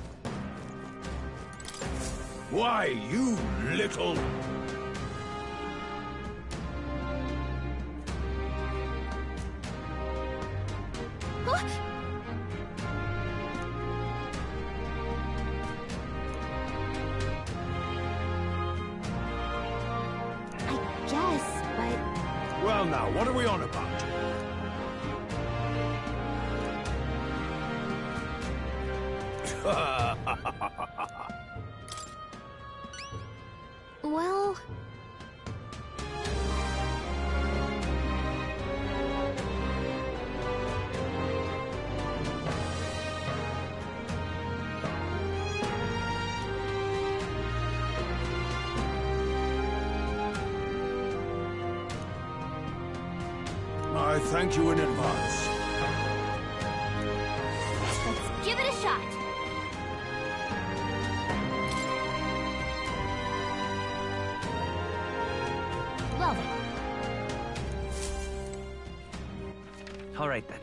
Why, you little... I guess, but... on now. What are we on about? Well... I thank you in advance. Let's give it a shot. Well then. All right then.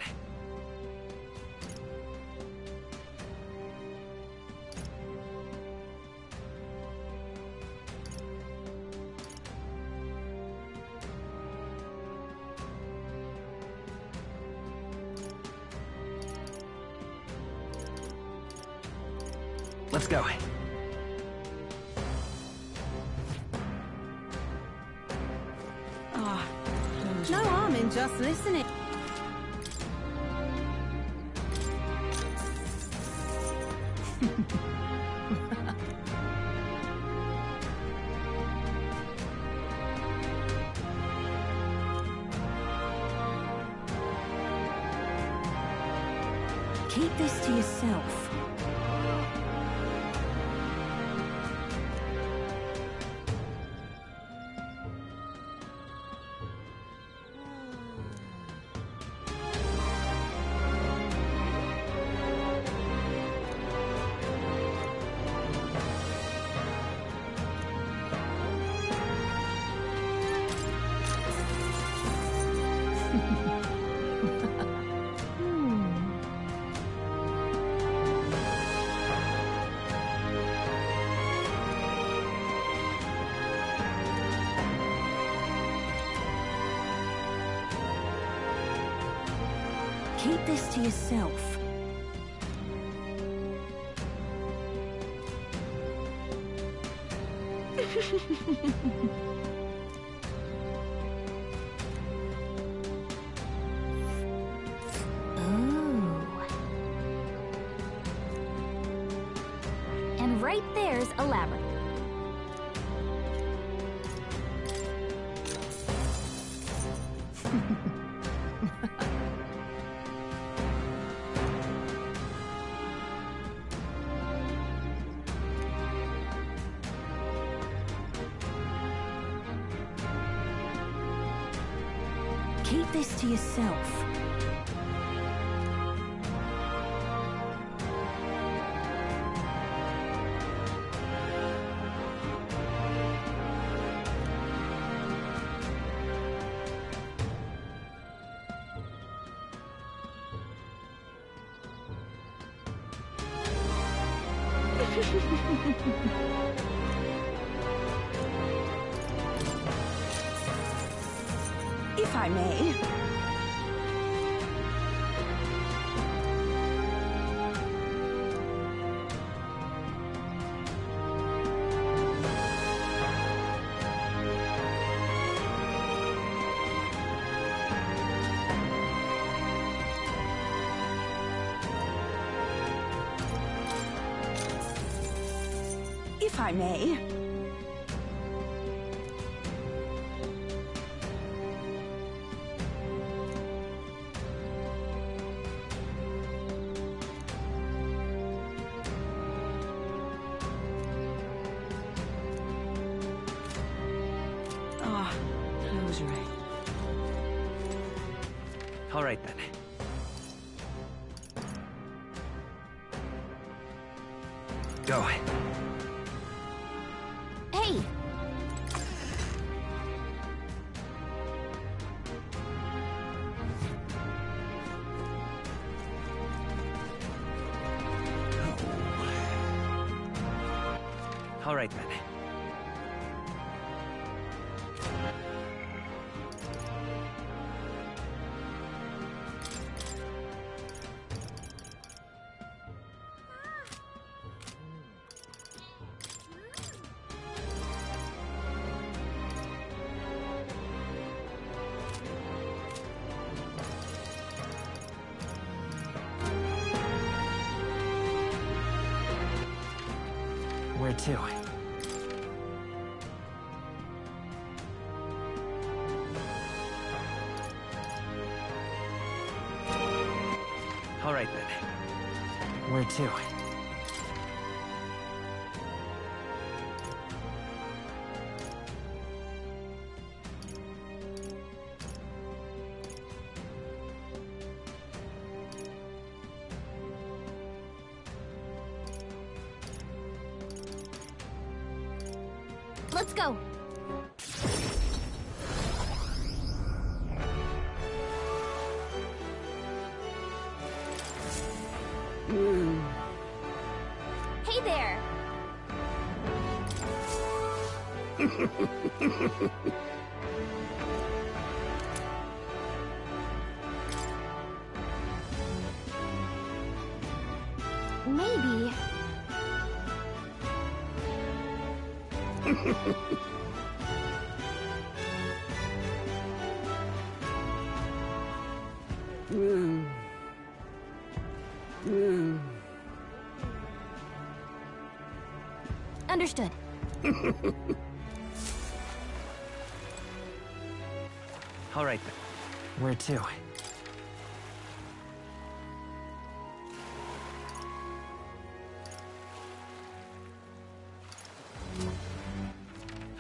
Let's go. Oh, no harm in just listening. Keep this to yourself. Keep this to yourself. And right there's a labyrinth. Keep this to yourself. If I may. If I may. Ah, close your eyes. All right then. Go. Hey! All right then. Where to? All right then. Where to? Let's go. Hey there. Maybe. Understood. All right then. Where to?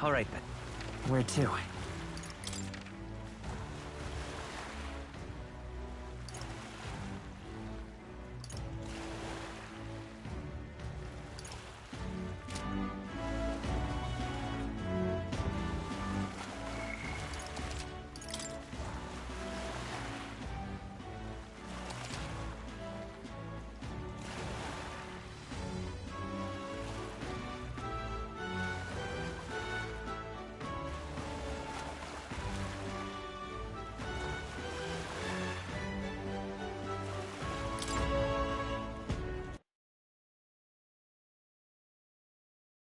All right then. Where to?